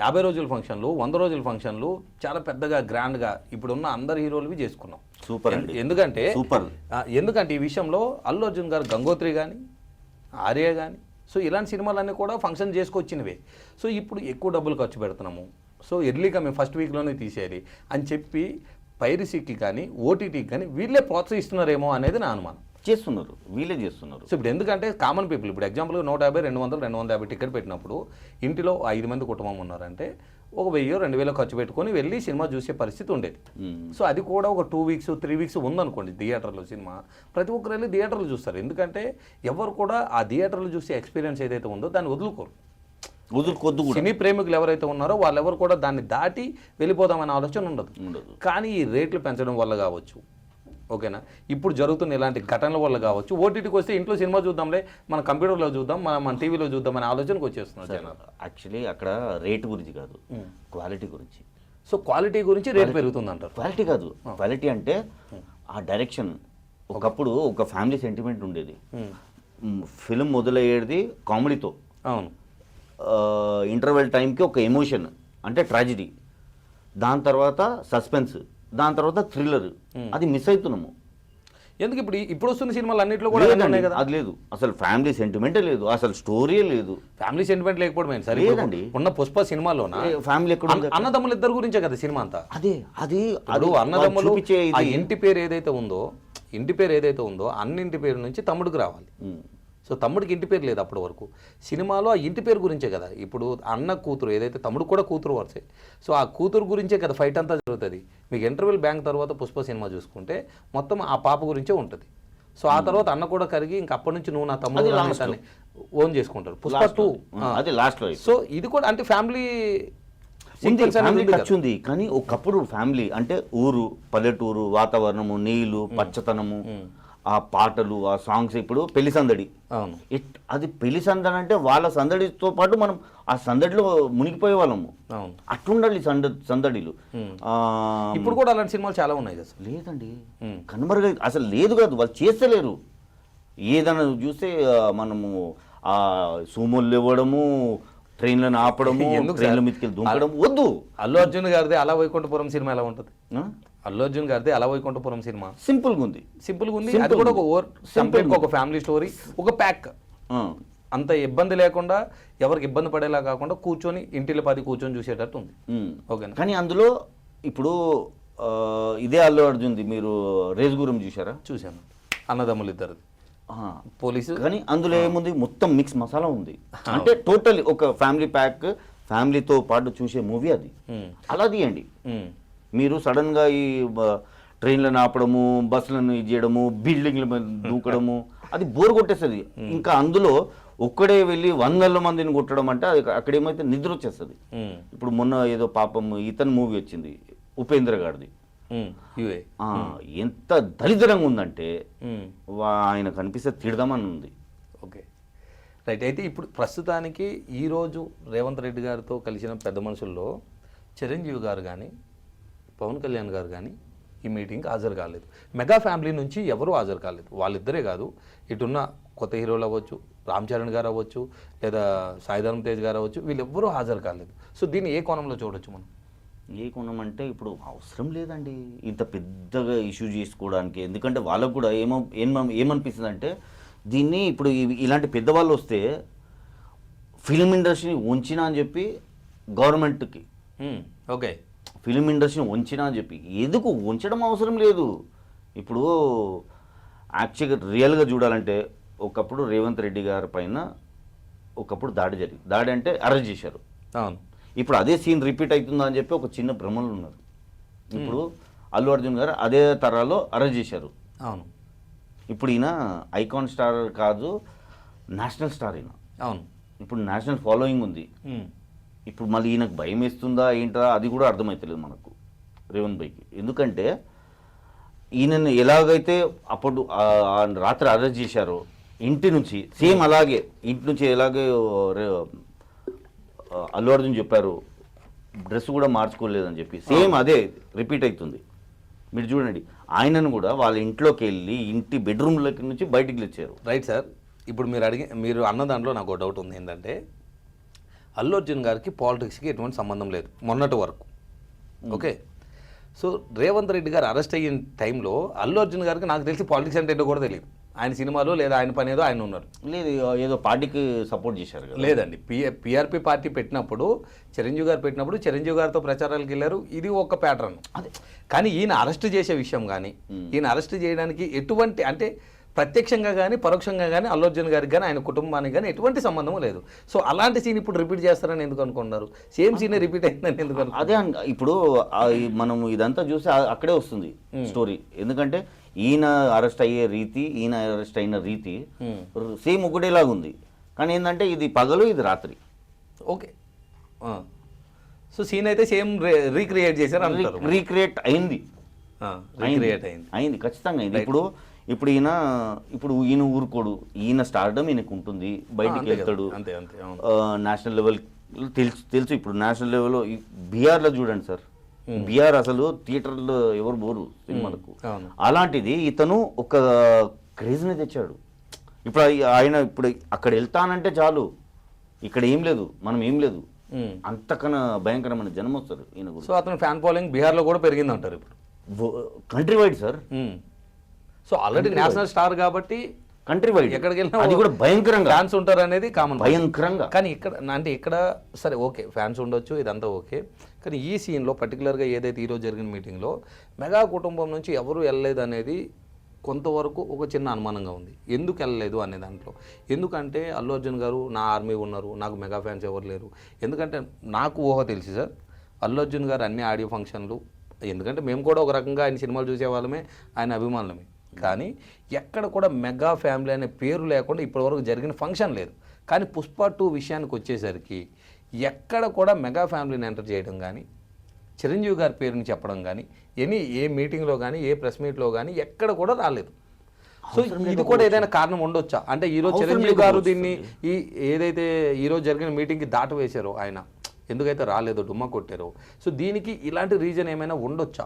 50 రోజుల ఫంక్షన్లు 100 రోజుల ఫంక్షన్లు చాలా పెద్దగా గ్రాండ్గా ఇప్పుడున్న అందరు హీరోలవి చేసుకున్నాం. సూపర్. ఎందుకంటే ఈ విషయంలో అల్లు అర్జున్ గారు గంగోత్రి కానీ ఆర్య కానీ సో ఇలాంటి సినిమాలన్నీ కూడా ఫంక్షన్ చేసుకొచ్చినవే. సో ఇప్పుడు ఎక్కువ డబ్బులు ఖర్చు పెడుతున్నాము, సో ఎర్లీగా మేము ఫస్ట్ వీక్లోనే తీసేయాలి అని చెప్పి పైరసీకి కానీ ఓటీటీకి కానీ వీళ్ళే ప్రోత్సహిస్తున్నారేమో అనేది నా అనుమానం. వీళ్ళే చేస్తున్నారు. సో ఇప్పుడు ఎందుకంటే కామన్ పీపుల్ ఇప్పుడు ఎగ్జాంపుల్గా 150 200 250 టికెట్ పెట్టినప్పుడు ఇంటిలో 5 మంది కుటుంబం ఉన్నారంటే ఒక 1000-2000 ఖర్చు పెట్టుకొని వెళ్ళి సినిమా చూసే పరిస్థితి ఉండేది. సో అది కూడా ఒక 2 weeks 3 weeks ఉందనుకోండి థియేటర్లో సినిమా, ప్రతి ఒక్కరు వెళ్ళి థియేటర్లు చూస్తారు. ఎందుకంటే ఎవరు కూడా ఆ థియేటర్లు చూసే ఎక్స్పీరియన్స్ ఏదైతే ఉందో దాన్ని వదులుకోరు. సినీ ప్రేమికులు ఎవరైతే ఉన్నారో వాళ్ళెవరు కూడా దాన్ని దాటి వెళ్ళిపోదామనే ఆలోచన ఉండదు. కానీ ఈ రేట్లు పెంచడం వల్ల కావచ్చు, ఓకేనా, ఇప్పుడు జరుగుతున్న ఇలాంటి ఘటనల వల్ల కావచ్చు, ఓటీటీకి వస్తే ఇంట్లో సినిమా చూద్దాంలే, మన కంప్యూటర్లో చూద్దాం, మన టీవీలో చూద్దాం అనే ఆలోచనకు వచ్చేస్తున్నారు జనాలు. యాక్చువల్లీ అక్కడ రేటు గురించి కాదు, క్వాలిటీ గురించి. సో క్వాలిటీ గురించి రేట్ పెరుగుతుంది అంటారు. క్వాలిటీ కాదు, క్వాలిటీ అంటే ఆ డైరెక్షన్. ఒకప్పుడు ఒక ఫ్యామిలీ సెంటిమెంట్ ఉండేది. ఫిల్మ్ మొదలయ్యేది కామెడీతో, అవును, ఇంటర్వెల్ టైంకి ఒక ఎమోషన్ అంటే ట్రాజిడీ, దాని తర్వాత సస్పెన్స్, దాని తర్వాత థ్రిల్లర్. అది మిస్ అవుతున్నాము. ఎందుకు ఇప్పుడు వస్తున్న సినిమాలు అన్నింటిలో కూడా అది లేదు, అసలు ఫ్యామిలీ సెంటిమెంటే లేదు, అసలు స్టోరీ లేదు. ఫ్యామిలీ సెంటిమెంట్ లేకపోవడం సరే లేదండి. ఉన్న పుష్ప సినిమాలో ఫ్యామిలీ అన్నదమ్ములు ఇద్దరు గురించే కదా సినిమా అంతా. అది అన్నదమ్ములు ఇంటి పేరు ఏదైతే ఉందో అన్నింటి పేరు నుంచి తమ్ముడికి రావాలి. సో తమ్ముడికి ఇంటి పేరు లేదు అప్పటి వరకు. సినిమాలో ఆ ఇంటి పేరు గురించే కదా, ఇప్పుడు అన్న కూతురు ఏదైతే తమ్ముడు కూడా కూతురు వరుసే, సో ఆ కూతురు గురించే కదా ఫైట్ అంతా జరుగుతుంది. మీకు ఇంటర్వెల్ బ్యాంక్ తర్వాత పుష్ప సినిమా చూసుకుంటే మొత్తం ఆ పాప గురించే ఉంటుంది. సో ఆ తర్వాత అన్న కూడా కరిగి ఇంక అప్పటి నుంచి నువ్వు నా తమ్ముడు అని ఓన్ చేసుకుంటారు. పుష్ప 2 అది లాస్ట్లో. సో ఇది కూడా అంటే ఫ్యామిలీ ఖర్చు ఉంది. కానీ ఒకప్పుడు ఫ్యామిలీ అంటే ఊరు, పల్లెటూరు వాతావరణము, నీళ్లు, పచ్చతనము, ఆ పాటలు, ఆ సాంగ్స్. ఇప్పుడు పెళ్లి సందడి, అది పెళ్లి సందడి అంటే వాళ్ళ సందడితో పాటు మనం ఆ సందడిలో మునిగిపోయే వాళ్ళము. అట్లుండాలి సందడిలు. ఇప్పుడు కూడా అలాంటి సినిమాలు చాలా ఉన్నాయి కదా. లేదండి, కనుమరుగా అసలు లేదు కాదు, వాళ్ళు చేస్తలేరు. ఏదైనా చూస్తే మనము ఆ సూమోలు ఇవ్వడము, ట్రైన్లను ఆపడము, ట్రైన్ల మీదకి దూకడం వద్దు. అల్లు అర్జున్ గారిది అలా వైకుంఠపురం సినిమా ఎలా ఉంటుంది? అల్లు అర్జున్ గారిది అలా వైకుంఠపురం సినిమా సింపుల్గా ఉంది. అది కూడా ఒక ఒక ఫ్యామిలీ స్టోరీ, ఒక ప్యాక్. అంత ఇబ్బంది లేకుండా, ఎవరికి ఇబ్బంది పడేలా కాకుండా కూర్చొని ఇంటిలో 10 కూర్చొని చూసేటట్టు ఉంది. ఓకే. కానీ అందులో ఇప్పుడు ఇదే అల్లు అర్జున్ది మీరు రేస్ గురం చూసారా? చూశాను. అన్నదమ్ములు ఇద్దరు పోలీసు. కానీ అందులో ఏముంది, మొత్తం మిక్స్ మసాలా ఉంది. అంటే టోటల్ ఒక ఫ్యామిలీ ప్యాక్, ఫ్యామిలీతో పాటు చూసే మూవీ అది. అలా తీయండి. మీరు సడన్గా ఈ ట్రైన్లను ఆపడము, బస్సులను ఇది చేయడము, బిల్డింగ్ల మీద దూకడము, అది బోర్ కొట్టేస్తుంది. ఇంకా అందులో ఒక్కడే వెళ్ళి 100 మందిని కొట్టడం అంటే అది అక్కడ ఏమైతే నిద్ర వచ్చేస్తుంది. ఇప్పుడు మొన్న ఏదో పాపం ఇతని మూవీ వచ్చింది ఉపేంద్ర గారిది, ఎంత దరిద్రంగా ఉందంటే ఆయన కనిపిస్తే తిడదామని ఉంది. Okay, right. అయితే ఇప్పుడు ప్రస్తుతానికి ఈరోజు రేవంత్ రెడ్డి గారితో కలిసిన పెద్ద మనుషుల్లో చిరంజీవి గారు కానీ పవన్ కళ్యాణ్ గారు కానీ ఈ మీటింగ్కి హాజరు కాలేదు. మెగా ఫ్యామిలీ నుంచి ఎవరూ హాజరు కాలేదు. వాళ్ళిద్దరే కాదు, ఇటున్న కొత్త హీరోలు అవ్వచ్చు, రామ్ చరణ్ గారు అవ్వచ్చు, లేదా సాయిధరం తేజ్ గారు అవ్వచ్చు, వీళ్ళెవ్వరూ హాజరు కాలేదు. సో దీన్ని ఏ కోణంలో చూడొచ్చు మనం? ఏ కోణం అంటే ఇప్పుడు అవసరం లేదండి ఇంత పెద్దగా ఇష్యూ చేసుకోవడానికి. ఎందుకంటే వాళ్ళకు కూడా ఏమనిపిస్తుంది అంటే, దీన్ని ఇప్పుడు ఇలాంటి పెద్దవాళ్ళు వస్తే ఫిలిం ఇండస్ట్రీని ఉంచినా అని చెప్పి గవర్నమెంట్కి, ఓకే, ఫిలిం ఇండస్ట్రీని ఉంచినా అని చెప్పి, ఎందుకు ఉంచడం అవసరం లేదు. ఇప్పుడు యాక్చువల్గా రియల్గా చూడాలంటే ఒకప్పుడు రేవంత్ రెడ్డి గారి పైన ఒకప్పుడు దాడి అంటే అరెస్ట్ చేశారు. అవును. ఇప్పుడు అదే సీన్ రిపీట్ అవుతుందా అని చెప్పి ఒక చిన్న భ్రమలు ఉన్నారు. ఇప్పుడు అల్లు అర్జున్ గారు అదే తరాలో అరెస్ట్ చేశారు. అవును. ఇప్పుడు ఈయన ఐకాన్ స్టార్ కాదు, నేషనల్ స్టార్ ఈయన. అవును. ఇప్పుడు నేషనల్ ఫాలోయింగ్ ఉంది. ఇప్పుడు మళ్ళీ ఈయనకు భయం వేస్తుందా ఏంటా అది కూడా అర్థమవుతలేదు మనకు రేవంత్ భాయ్కి. ఎందుకంటే ఈయనను ఎలాగైతే అప్పుడు రాత్రి అరెస్ట్ చేశారో ఇంటి నుంచి, సేమ్ అలాగే ఇంటి నుంచి ఎలాగే అల్లు అర్జున్ చెప్పారు డ్రెస్ కూడా మార్చుకోలేదని చెప్పి, సేమ్ అదే రిపీట్ అవుతుంది. మీరు చూడండి, ఆయనను కూడా వాళ్ళ ఇంట్లోకి వెళ్ళి ఇంటి బెడ్రూమ్లోకి నుంచి బయటికి తెచ్చారు. Right sir. ఇప్పుడు మీరు అన్న దాంట్లో నాకు ఒక డౌట్ ఉంది. ఏంటంటే అల్లు అర్జున్ గారికి పాలిటిక్స్కి ఎటువంటి సంబంధం లేదు మొన్నటి వరకు. ఓకే. సో రేవంత్ రెడ్డి గారు అరెస్ట్ అయిన టైంలో అల్లు అర్జున్ గారికి నాకు తెలిసి పాలిటిక్స్ అంటే ఏంటో కూడా తెలియదు. ఆయన సినిమాలో లేదా ఆయన పని ఏదో ఆయన ఉన్నారు. లేదు, ఏదో పార్టీకి సపోర్ట్ చేశారు కదా. లేదండి, పిఆర్పి పార్టీ పెట్టినప్పుడు, చిరంజీవి గారు పెట్టినప్పుడు చిరంజీవి గారితో ప్రచారాలకు వెళ్ళారు. ఇది ఒక ప్యాటర్న్. అదే. కానీ ఈయన అరెస్ట్ చేసే విషయం కానీ, ఈయన అరెస్ట్ చేయడానికి ఎటువంటి అంటే ప్రత్యక్షంగా కానీ పరోక్షంగా కానీ అల్లు అర్జున్ గారికి కానీ ఆయన కుటుంబానికి కానీ ఎటువంటి సంబంధం లేదు. సో అలాంటి సీన్ ఇప్పుడు రిపీట్ చేస్తారని ఎందుకు అనుకున్నారు? సేమ్ సీనే రిపీట్ అయిందని ఎందుకు అనుకున్నారు? అదే ఇప్పుడు మనం ఇదంతా చూసి అక్కడే వస్తుంది స్టోరీ. ఎందుకంటే ఈయన అరెస్ట్ అయ్యే రీతి, ఈయన అరెస్ట్ అయిన రీతి సేమ్ ఒకటేలాగా ఉంది. కానీ ఏంటంటే ఇది పగలు, ఇది రాత్రి. ఓకే. సో సీన్ అయితే సేమ్ రీక్రియేట్ చేశారు అంటారు. రీక్రియేట్ అయింది ఖచ్చితంగా అయింది. ఇప్పుడు ఈయన ఊరుకోడు, ఈయన స్టార్డమ్ ఈయనకు ఉంటుంది, బయటికి వెళ్తాడు. నేషనల్ లెవెల్ తెలుసు. ఇప్పుడు నేషనల్ లెవెల్లో బీహార్లో చూడండి సార్, బీహార్ అసలు థియేటర్లో ఎవరు బోరు సినిమాలకు. అలాంటిది ఇతను ఒక క్రేజ్ని తెచ్చాడు. ఇప్పుడు ఆయన ఇప్పుడు అక్కడ వెళ్తానంటే చాలు, ఇక్కడ ఏం లేదు, మనం ఏం లేదు, అంతకన్నా భయంకరమైన జనం వస్తారు ఈయన. సో అతను ఫ్యాన్ ఫాలోయింగ్ బీహార్లో కూడా పెరిగింది అంటారు ఇప్పుడు country wide sir. So already national star కాబట్టి కంట్రీ వైడ్ ఎక్కడికి వెళ్ళినా అది కూడా భయంకరంగా ఫ్యాన్స్ ఉంటారు అనేది కామన్, భయంకరంగా. కానీ ఇక్కడ సరే ఓకే, ఫ్యాన్స్ ఉండొచ్చు, ఇదంతా ఓకే. కానీ ఈ సీన్లో పర్టికులర్గా ఏదైతే ఈరోజు జరిగిన మీటింగ్లో మెగా కుటుంబం నుంచి ఎవరు వెళ్ళలేదు అనేది కొంతవరకు ఒక చిన్న అనుమానంగా ఉంది. ఎందుకు వెళ్ళలేదు అనే దాంట్లో. ఎందుకంటే అల్లు అర్జున్ గారు నా ఆర్మీ ఉన్నారు, నాకు మెగా ఫ్యాన్స్ ఎవరు లేరు. ఎందుకంటే నాకు ఊహ తెలిసి సార్, అల్లు అర్జున్ గారు అన్ని ఆడియో ఫంక్షన్లు, ఎందుకంటే మేము కూడా ఒక రకంగా ఆయన సినిమాలు చూసే వాళ్ళమే, ఆయన అభిమానులమే. కానీ ఎక్కడ కూడా మెగా ఫ్యామిలీ అనే పేరు లేకుండా ఇప్పటివరకు జరిగిన ఫంక్షన్ లేదు. కానీ పుష్ప 2 విషయానికి వచ్చేసరికి ఎక్కడ కూడా మెగా ఫ్యామిలీని ఎంటర్ చేయడం కానీ, చిరంజీవి గారి పేరుని చెప్పడం కానీ, ఏ మీటింగ్లో కానీ, ఏ ప్రెస్ మీట్లో కానీ ఎక్కడ కూడా రాలేదు. సో ఇది కూడా ఏదైనా కారణం ఉండొచ్చా? అంటే ఈరోజు చిరంజీవి గారు దీన్ని ఏదైతే ఈరోజు జరిగిన మీటింగ్కి దాట వేశారో, ఆయన ఎందుకైతే రాలేదో, డుమ్మా కొట్టారో, సో దీనికి ఇలాంటి రీజన్ ఏమైనా ఉండొచ్చా?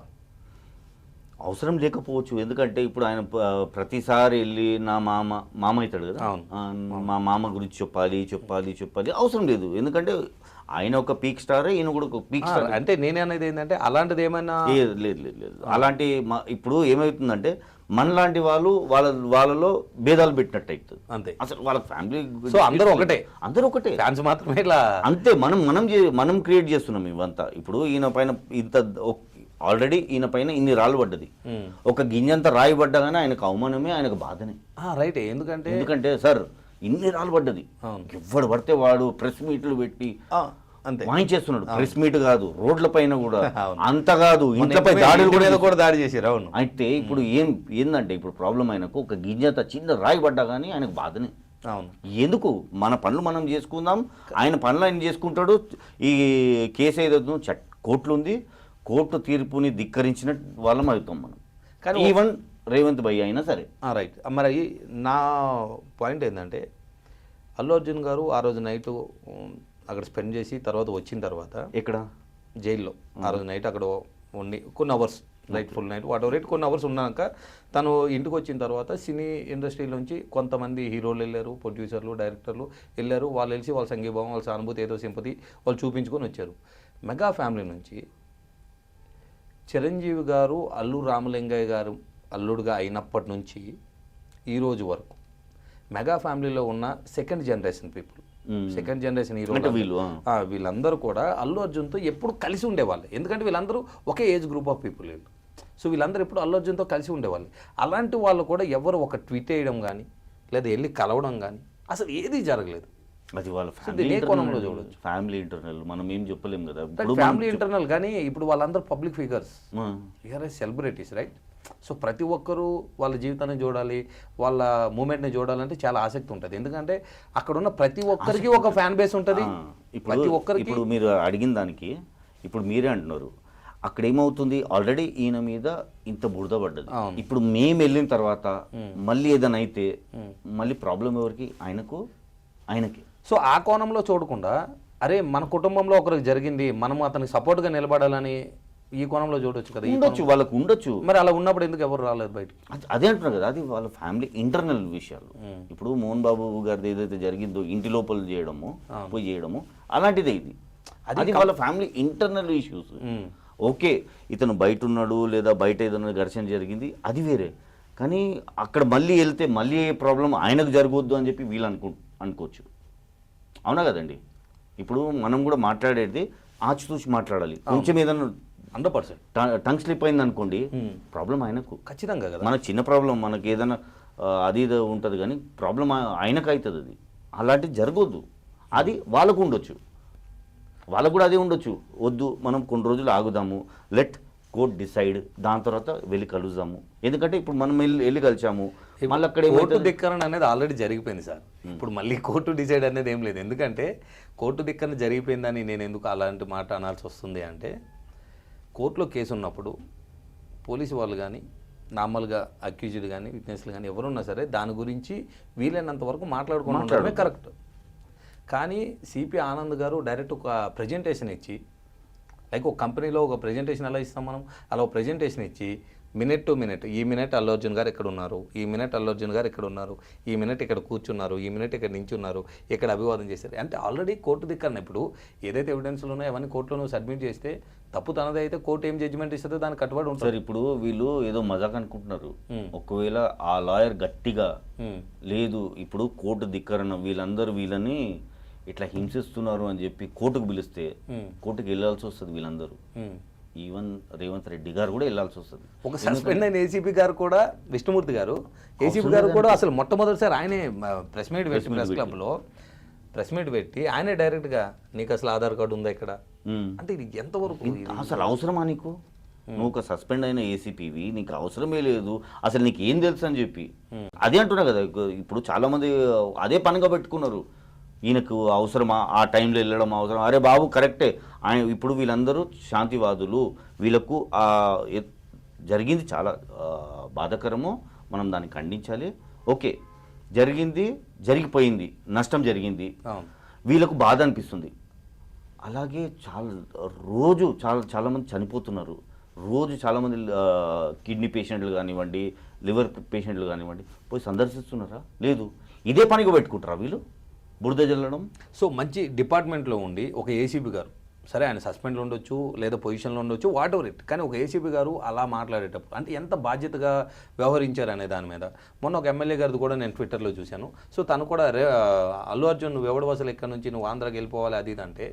అవసరం లేకపోవచ్చు. ఎందుకంటే ఇప్పుడు ఆయన ప్రతిసారి వెళ్ళి నా మామ అవుతాడు కదా, మా మామ గురించి చెప్పాలి అవసరం లేదు. ఎందుకంటే ఆయన ఒక పీక్ స్టార్, ఈయన కూడా ఒక పీక్ స్టార్. అంటే నేనేది ఏంటంటే అలాంటిది ఏమైనా లేదు. అలాంటి ఇప్పుడు ఏమవుతుందంటే మనలాంటి వాళ్ళు వాళ్ళలో భేదాలు పెట్టినట్టు అవుతుంది అంతే. అసలు వాళ్ళ ఫ్యామిలీ సో అందరూ ఒకటే ఫ్యాన్స్ మాత్రమే ఇట్లా అంతే. మనం క్రియేట్ చేస్తున్నాం ఇవంతా. ఇప్పుడు ఈయన పైన ఆల్రెడీ ఈయన పైన ఇన్ని రాళ్ళు పడ్డది, ఒక గింజంత రాయి పడ్డా కానీ ఆయనకు అవమానమే, ఆయనకు బాధనే. రైట్. ఎందుకంటే సార్ ఇన్ని రాళ్ళు పడ్డది, ఎవడు పడితే వాడు ప్రెస్ మీట్లు పెట్టి అంతే వాయించేస్తున్నాడు. ప్రెస్ మీట్ కాదు, రోడ్ల పైన కూడా అంత కాదు, ఇంట్లపై దాడులు కూడా దాడి చేశారు. అవును. అయితే ఇప్పుడు ఏందంటే ఇప్పుడు ప్రాబ్లం ఆయనకు ఒక గింజంత చిన్న రాయి పడ్డా కానీ ఆయనకు బాధనే. అవును. ఎందుకు మన పనులు మనం చేసుకుందాం, ఆయన పనులు ఆయన చేసుకుంటాడు. ఈ కేసు ఏదో కోర్టులు ఉంది, కోర్టు తీర్పుని ధిక్కరించిన వాళ్ళం అవుతాం మనం. కానీ ఈవెన్ రేవంత్ భయ్య అయినా సరే. రైట్. మరి నా పాయింట్ ఏంటంటే అల్లు అర్జున్ గారు ఆ రోజు నైట్ అక్కడ స్పెండ్ చేసి తర్వాత వచ్చిన తర్వాత ఇక్కడ జైల్లో ఆ రోజు నైట్ అక్కడ ఉండి కొన్ని hours, night full night what ever rate కొన్ని అవర్స్ ఉన్నాక తను ఇంటికి వచ్చిన తర్వాత సినీ ఇండస్ట్రీలోంచి కొంతమంది హీరోలు వెళ్ళారు, ప్రొడ్యూసర్లు, డైరెక్టర్లు వెళ్ళారు. వాళ్ళు వెళ్ళి వాళ్ళ సంఘీభావం, వాళ్ళ సానుభూతి, ఏదో సింపతి వాళ్ళు చూపించుకొని వచ్చారు. మెగా ఫ్యామిలీ నుంచి చిరంజీవి గారు అల్లు రామలింగయ్య గారు అల్లుడుగా అయినప్పటి నుంచి ఈ రోజు వరకు మెగా ఫ్యామిలీలో ఉన్న సెకండ్ జనరేషన్ హీరో వీళ్ళందరూ కూడా అల్లు అర్జున్తో ఎప్పుడు కలిసి ఉండేవాళ్ళు. ఎందుకంటే వీళ్ళందరూ ఒకే ఏజ్ గ్రూప్ ఆఫ్ పీపుల్ వీళ్ళు. సో వీళ్ళందరూ ఎప్పుడు అల్లు అర్జున్తో కలిసి ఉండేవాళ్ళు. అలాంటి వాళ్ళు కూడా ఎవరు ఒక ట్వీట్ వేయడం కానీ లేదా వెళ్ళి కలవడం కానీ అసలు ఏది జరగలేదు. అది వాళ్ళ కోణంలో చూడొచ్చు. ఫ్యామిలీ ఇంటర్నల్ మనం ఏం చెప్పలేము కదా. ఫ్యామిలీ ఇంటర్నల్ కానీ ఇప్పుడు వాళ్ళందరూ public figures, celebrities, right? So ప్రతి ఒక్కరూ వాళ్ళ జీవితాన్ని చూడాలి, వాళ్ళ మూమెంట్ని చూడాలంటే చాలా ఆసక్తి ఉంటుంది. ఎందుకంటే అక్కడ ఉన్న ప్రతి ఒక్కరికి ఒక ఫ్యాన్ బేస్ ఉంటుంది. ప్రతి ఒక్కరికి ఇప్పుడు మీరు అడిగిన దానికి ఇప్పుడు మీరే అంటున్నారు, అక్కడ ఏమవుతుంది, ఆల్రెడీ ఈయన మీద ఇంత బురద పడ్డది. ఇప్పుడు మేము వెళ్ళిన తర్వాత మళ్ళీ ఏదైనా అయితే మళ్ళీ ప్రాబ్లం ఎవరికి? ఆయనకి. సో ఆ కోణంలో చూడకుండా అరే మన కుటుంబంలో ఒకరికి జరిగింది, మనం అతనికి సపోర్ట్గా నిలబడాలని ఈ కోణంలో చూడొచ్చు కదా. వాళ్ళకు ఉండొచ్చు. మరి అలా ఉన్నప్పుడు ఎందుకు ఎవరు రాలేదు బయట? అదే అంటున్నారు కదా, అది వాళ్ళ ఫ్యామిలీ ఇంటర్నల్ విషయాలు. ఇప్పుడు మోహన్ బాబు గారిది ఏదైతే జరిగిందో ఇంటి లోపల చేయడము అలాంటిదే ఇది. అది వాళ్ళ ఫ్యామిలీ ఇంటర్నల్ ఇష్యూస్. ఓకే, ఇతను బయట ఉన్నాడు లేదా బయట ఏదైనా ఘర్షణ జరిగింది, అది వేరే. కానీ అక్కడ మళ్ళీ వెళ్తే మళ్ళీ ఏ ప్రాబ్లం ఆయనకు జరగవద్దు అని చెప్పి వీళ్ళు అనుకోవచ్చు. అవునా కదండి? ఇప్పుడు మనం కూడా మాట్లాడేది ఆచితూచి మాట్లాడాలి. కొంచెం ఏదైనా 100% టంగ్ స్లిప్ అయింది అనుకోండి, ప్రాబ్లం ఆయనకు ఖచ్చితంగా కదా. మనకు చిన్న ప్రాబ్లం, మనకి ఏదైనా అది ఇది ఉంటుంది, కానీ ప్రాబ్లం ఆయనకు అవుతుంది. అది అలాంటివి జరగవద్దు. అది వాళ్ళకు ఉండొచ్చు, వాళ్ళకు కూడా అదే ఉండొచ్చు. వద్దు, మనం కొన్ని రోజులు ఆగుదాము, లెట్ కోర్ట్ డిసైడ్, దాని తర్వాత వెళ్ళి కలుద్దాము. ఎందుకంటే ఇప్పుడు మనం వెళ్ళి కలిసాము, మళ్ళీ అక్కడ కోర్టు ధిక్కరణ అనేది ఆల్రెడీ జరిగిపోయింది సార్. ఇప్పుడు మళ్ళీ కోర్టు డిసైడ్ అనేది ఏం లేదు. ఎందుకంటే కోర్టు ధిక్కరణ జరిగిపోయిందని నేను ఎందుకు అలాంటి మాట అనాల్సి వస్తుంది అంటే, కోర్టులో కేసు ఉన్నప్పుడు పోలీసు వాళ్ళు కానీ నార్మల్గా అక్యూజ్డ్ కానీ విట్నెస్లు కానీ ఎవరున్నా సరే దాని గురించి వీలైనంత వరకు మాట్లాడుకోవడమే కరెక్ట్. కానీ సిపి ఆనంద్ గారు డైరెక్ట్ ఒక ప్రజెంటేషన్ ఇచ్చి, లైక్ ఒక కంపెనీలో ఒక ప్రజెంటేషన్ ఎలా ఇస్తాం మనం, అలా ఒక ప్రజెంటేషన్ ఇచ్చి మినిట్ టు మినిట్, ఈ మినిట్ అల్లు అర్జున్ గారు ఎక్కడ ఉన్నారు, ఈ మినిట్ అల్లు అర్జున్ గారు ఎక్కడ ఉన్నారు, ఈ మినిట్ ఇక్కడ కూర్చున్నారు, ఈ మినిట్ ఇక్కడ నించున్నారు, ఇక్కడ అభివాదం చేశారు అంటే ఆల్రెడీ కోర్టు దిక్కన ఇప్పుడు ఏదైతే ఎవిడెన్స్లు ఉన్నాయో అవన్నీ కోర్టులో నువ్వు సబ్మిట్ చేస్తే తప్పు తనదే అయితే కోర్టు ఏం జడ్జిమెంట్ ఇస్తుందో దానికి కట్టుబడి ఉంటుంది. సార్ ఇప్పుడు వీళ్ళు ఏదో మజాక్ అనుకుంటున్నారు. ఒకవేళ ఆ లాయర్ గట్టిగా లేదు, ఇప్పుడు కోర్టు ధిక్కరణ వీళ్ళందరూ వీళ్ళని ఇట్లా హింసిస్తున్నారు అని చెప్పి కోర్టుకు పిలిస్తే కోర్టుకు వెళ్ళాల్సి వస్తుంది వీళ్ళందరూ. ఈవెన్ రేవంత్ రెడ్డి గారు కూడా వెళ్ళాల్సి వస్తుంది. ఒక సస్పెండ్ అయిన ఏసీపీ గారు కూడా, విష్ణుమూర్తి గారు, ఏసీపీ గారు కూడా అసలు మొట్టమొదటిసారి ఆయనే ప్రెస్ మీట్ పెట్టి ప్రెస్ క్లబ్లో ప్రెస్ మీట్ పెట్టి ఆయనే డైరెక్ట్గా నీకు అసలు ఆధార్ కార్డు ఉందా ఇక్కడ అంటే ఇది ఎంతవరకు అసలు అవసరమా నీకు? నువ్వు ఒక సస్పెండ్ అయిన ఏసీపీవి, నీకు అవసరమే లేదు, అసలు నీకు ఏం తెలుసు అని చెప్పి అదే అంటున్నా కదా. ఇప్పుడు చాలా మంది అదే పనిగా పెట్టుకున్నారు, ఈయనకు అవసరమా ఆ టైంలో వెళ్ళడం అవసరం. అరే బాబు కరెక్టే, ఆయన ఇప్పుడు వీళ్ళందరూ శాంతివాదులు, వీళ్ళకు జరిగింది చాలా బాధాకరము, మనం దాన్ని ఖండించాలి. ఓకే జరిగింది, జరిగిపోయింది, నష్టం జరిగింది, వీళ్ళకు బాధ అనిపిస్తుంది. అలాగే రోజు చాలామంది చనిపోతున్నారు, రోజు చాలామంది కిడ్నీ పేషెంట్లు కానివ్వండి, లివర్ పేషెంట్లు కానివ్వండి పోయి సందర్శిస్తున్నారా? లేదు. ఇదే పనిగా పెట్టుకుంటారా వీళ్ళు బురద జల్లడం? సో మంచి డిపార్ట్మెంట్లో ఉండి ఒక ఏసీబీ గారు, సరే ఆయన సస్పెండ్లో ఉండొచ్చు లేదా పొజిషన్లో ఉండొచ్చు, వాట్ ఎవర్ ఇట్, కానీ ఒక ఏసీబీ గారు అలా మాట్లాడేటప్పుడు అంటే ఎంత బాధ్యతగా వ్యవహరించారు అనే దాని మీద మొన్న ఒక ఎమ్మెల్యే గారిది కూడా నేను ట్విట్టర్లో చూశాను. సో తను కూడా అల్లు అర్జున్ నువ్వు ఎవడు అసలు ఇక్కడ నుంచి నువ్వు ఆంధ్రాకి వెళ్ళిపోవాలి అది ఇది అంటే,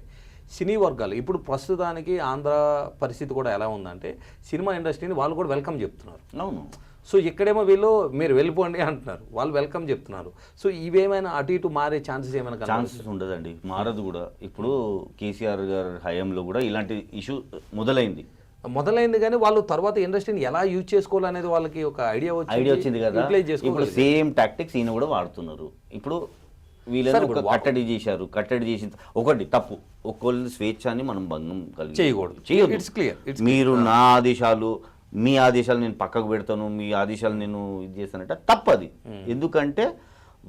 సినీ వర్గాలు ఇప్పుడు ప్రస్తుతానికి ఆంధ్ర పరిస్థితి కూడా ఎలా ఉందంటే సినిమా ఇండస్ట్రీని వాళ్ళు కూడా వెల్కమ్ చెప్తున్నారు. అవును. సో ఇక్కడేమో వీళ్ళు మీరు వెళ్ళిపోండి అంటున్నారు, వాళ్ళు వెల్కమ్ చెప్తున్నారు. సో ఇవేమైనా అటు ఇటు మారే ఛాన్సెస్ ఏమైనా? ఛాన్సెస్ ఉండదండి, మారదు కూడా. ఇప్పుడు కేసీఆర్ గారి హయాంలో కూడా ఇలాంటి ఇష్యూ మొదలైంది కానీ వాళ్ళు తర్వాత ఇండస్ట్రీని ఎలా యూజ్ చేసుకోవాలనేది వాళ్ళకి ఒక ఐడియా వచ్చింది కదా. ఇప్పుడు సేమ్ టాక్టిక్స్ ఈయన కూడా వాడుతున్నారు. ఇప్పుడు వీళ్ళని కట్టడి చేశారు, కట్టడి చేసిన ఒకటి తప్పు, ఒక్కొక్క స్వేచ్ఛని మనం భంగం చేయకూడదు. మీరు నా ఆదేశాలు, మీ ఆదేశాలు నేను పక్కకు పెడతాను, మీ ఆదేశాలు నేను ఇది చేస్తానంటే తప్పది. ఎందుకంటే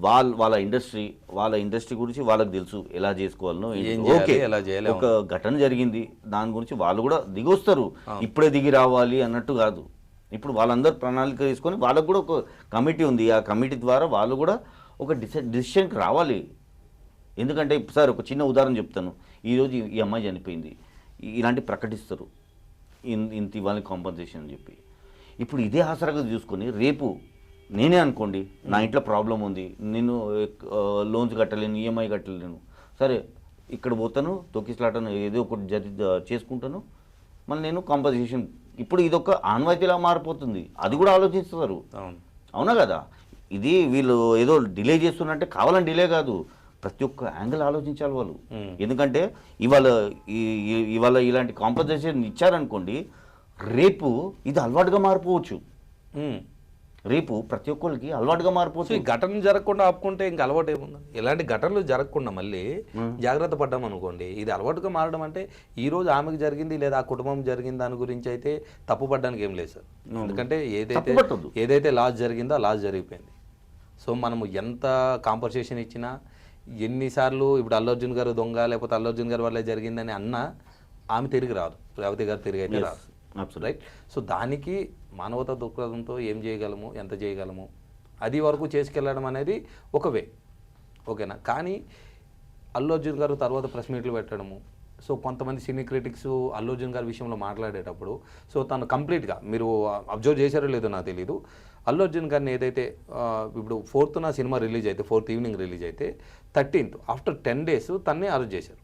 వాళ్ళ ఇండస్ట్రీ గురించి వాళ్ళకి తెలుసు ఎలా చేసుకోవాలనో. ఓకే ఒక ఘటన జరిగింది, దాని గురించి వాళ్ళు కూడా దిగొస్తారు, ఇప్పుడే దిగి రావాలి అన్నట్టు కాదు. ఇప్పుడు వాళ్ళందరూ ప్రణాళిక తీసుకొని వాళ్ళకు కూడా ఒక కమిటీ ఉంది, ఆ కమిటీ ద్వారా వాళ్ళు కూడా ఒక డిసిషన్కి రావాలి. ఎందుకంటే సార్ ఒక చిన్న ఉదాహరణ చెప్తాను. ఈరోజు ఈ అమ్మాయి చనిపోయింది, ఇలాంటి ప్రకటిస్తారు ఇంత ఇవ్వాలి కాంపన్సేషన్ అని చెప్పి. ఇప్పుడు ఇదే ఆసరాగా చూసుకొని రేపు నేనే అనుకోండి నా ఇంట్లో ప్రాబ్లం ఉంది, నేను లోన్స్ కట్టలేను, ఈఎంఐ కట్టలేను, సరే ఇక్కడ పోతాను తొక్కిసలాటను ఏదో ఒకటి చేసుకుంటాను, మళ్ళీ నేను కాంపన్సేషన్. ఇప్పుడు ఇదొక ఆన్వాయితీలా మారిపోతుంది, అది కూడా ఆలోచిస్తారు. అవునా కదా? ఇది వీళ్ళు ఏదో డిలే చేస్తున్నట్టే కావాలని డిలే కాదు, ప్రతి ఒక్క యాంగిల్ ఆలోచించాలి వాళ్ళు. ఎందుకంటే ఇవాళ ఇలాంటి కాంపన్సేషన్ ఇచ్చారనుకోండి, రేపు ఇది అలవాటుగా మారిపోవచ్చు. రేపు ప్రతి ఒక్కరికి అలవాటుగా మారిపోవచ్చు. ఈ ఘటన జరగకుండా ఆపుకుంటే ఇంకా అలవాటు ఏముంది? ఇలాంటి ఘటనలు జరగకుండా మళ్ళీ జాగ్రత్త పడ్డాం అనుకోండి, ఇది అలవాటుగా మారడం అంటే ఈ రోజు ఆమెకు జరిగింది లేదా ఆ కుటుంబం జరిగింది దాని గురించి అయితే తప్పు పడ్డానికి ఏం లేదు సార్. ఎందుకంటే ఏదైతే లాస్ జరిగిందో ఆ లాస్ జరిగిపోయింది. సో మనము ఎంత కాంపన్సేషన్ ఇచ్చినా, ఎన్నిసార్లు ఇప్పుడు అల్లు అర్జున్ గారు దొంగ లేకపోతే అల్లు అర్జున్ గారి వల్లే జరిగిందని అన్నా ఆమె తిరిగి రాదు, రేవతి గారు తిరిగి అయితే రాదు. రైట్. సో దానికి మానవతా దృక్పథంతో ఏం చేయగలము, ఎంత చేయగలము అది వరకు చేసుకెళ్ళడం అనేది ఒక వే, ఓకేనా. కానీ అల్లు అర్జున్ గారు తర్వాత ప్రెస్ మీట్లు పెట్టడము, సో కొంతమంది సినీ క్రిటిక్స్ అల్లు అర్జున్ గారి విషయంలో మాట్లాడేటప్పుడు సో తను కంప్లీట్గా మీరు అబ్జర్వ్ చేశారో లేదో నాకు తెలీదు, అల్లు అర్జున్ గారిని ఏదైతే ఇప్పుడు 4th సినిమా రిలీజ్ అయితే 4th ఈవినింగ్ రిలీజ్ అయితే 13th ఆఫ్టర్ 10 days తన్నే అరెస్ట్ చేశారు.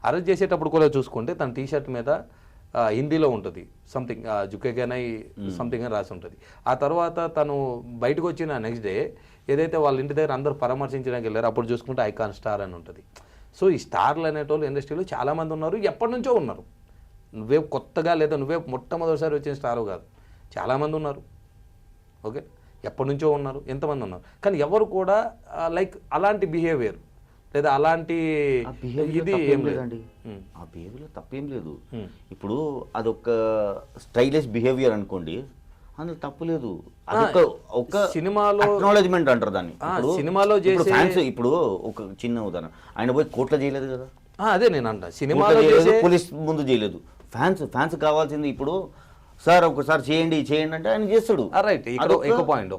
అరెస్ట్ చేసేటప్పుడు కూడా చూసుకుంటే తన టీషర్ట్ మీద హిందీలో ఉంటుంది సంథింగ్ జుకేగానై సంథింగ్ అని రాసి ఉంటుంది. ఆ తర్వాత తను బయటకు వచ్చిన నెక్స్ట్ డే ఏదైతే వాళ్ళ ఇంటి దగ్గర అందరూ పరామర్శించడానికి వెళ్ళారు, అప్పుడు చూసుకుంటే ఐకాన్ స్టార్ అని ఉంటుంది. సో ఈ స్టార్లు అనేటోళ్ళు ఇండస్ట్రీలో చాలామంది ఉన్నారు, ఎప్పటి నుంచో ఉన్నారు. నువ్వే కొత్తగా లేదా నువ్వే మొట్టమొదటిసారి వచ్చిన స్టారు కాదు, చాలామంది ఉన్నారు. ఓకే, ఎప్పటి నుంచో ఉన్నారు, ఎంతమంది ఉన్నారు. కానీ ఎవరు కూడా లైక్ అలాంటి బిహేవియర్ లేదా అలాంటి ఇది ఏం లేదండి. ఆ బిహేవియర్లో తప్పేం లేదు. ఇప్పుడు అదొక స్టైలిష్ బిహేవియర్ అనుకోండి, అందులో తప్పు లేదు. ఒక సినిమాలో అక్నాలెడ్జ్మెంట్ అంటారు దాన్ని. సినిమాలో చేసే ఫ్యాన్స్, ఇప్పుడు ఒక చిన్న ఉదాహరణ, ఆయన పోయి కోర్టులో చేయలేదు కదా. అదే నేను అంటా, సినిమాలో పోలీస్ ముందు చేయలేదు. ఫ్యాన్స్ కావాల్సింది ఇప్పుడు సార్ ఒకసారి చేయండి అంటే ఆయన చేస్తాడు. రైట్. ఇక్కడ ఒక పాయింట్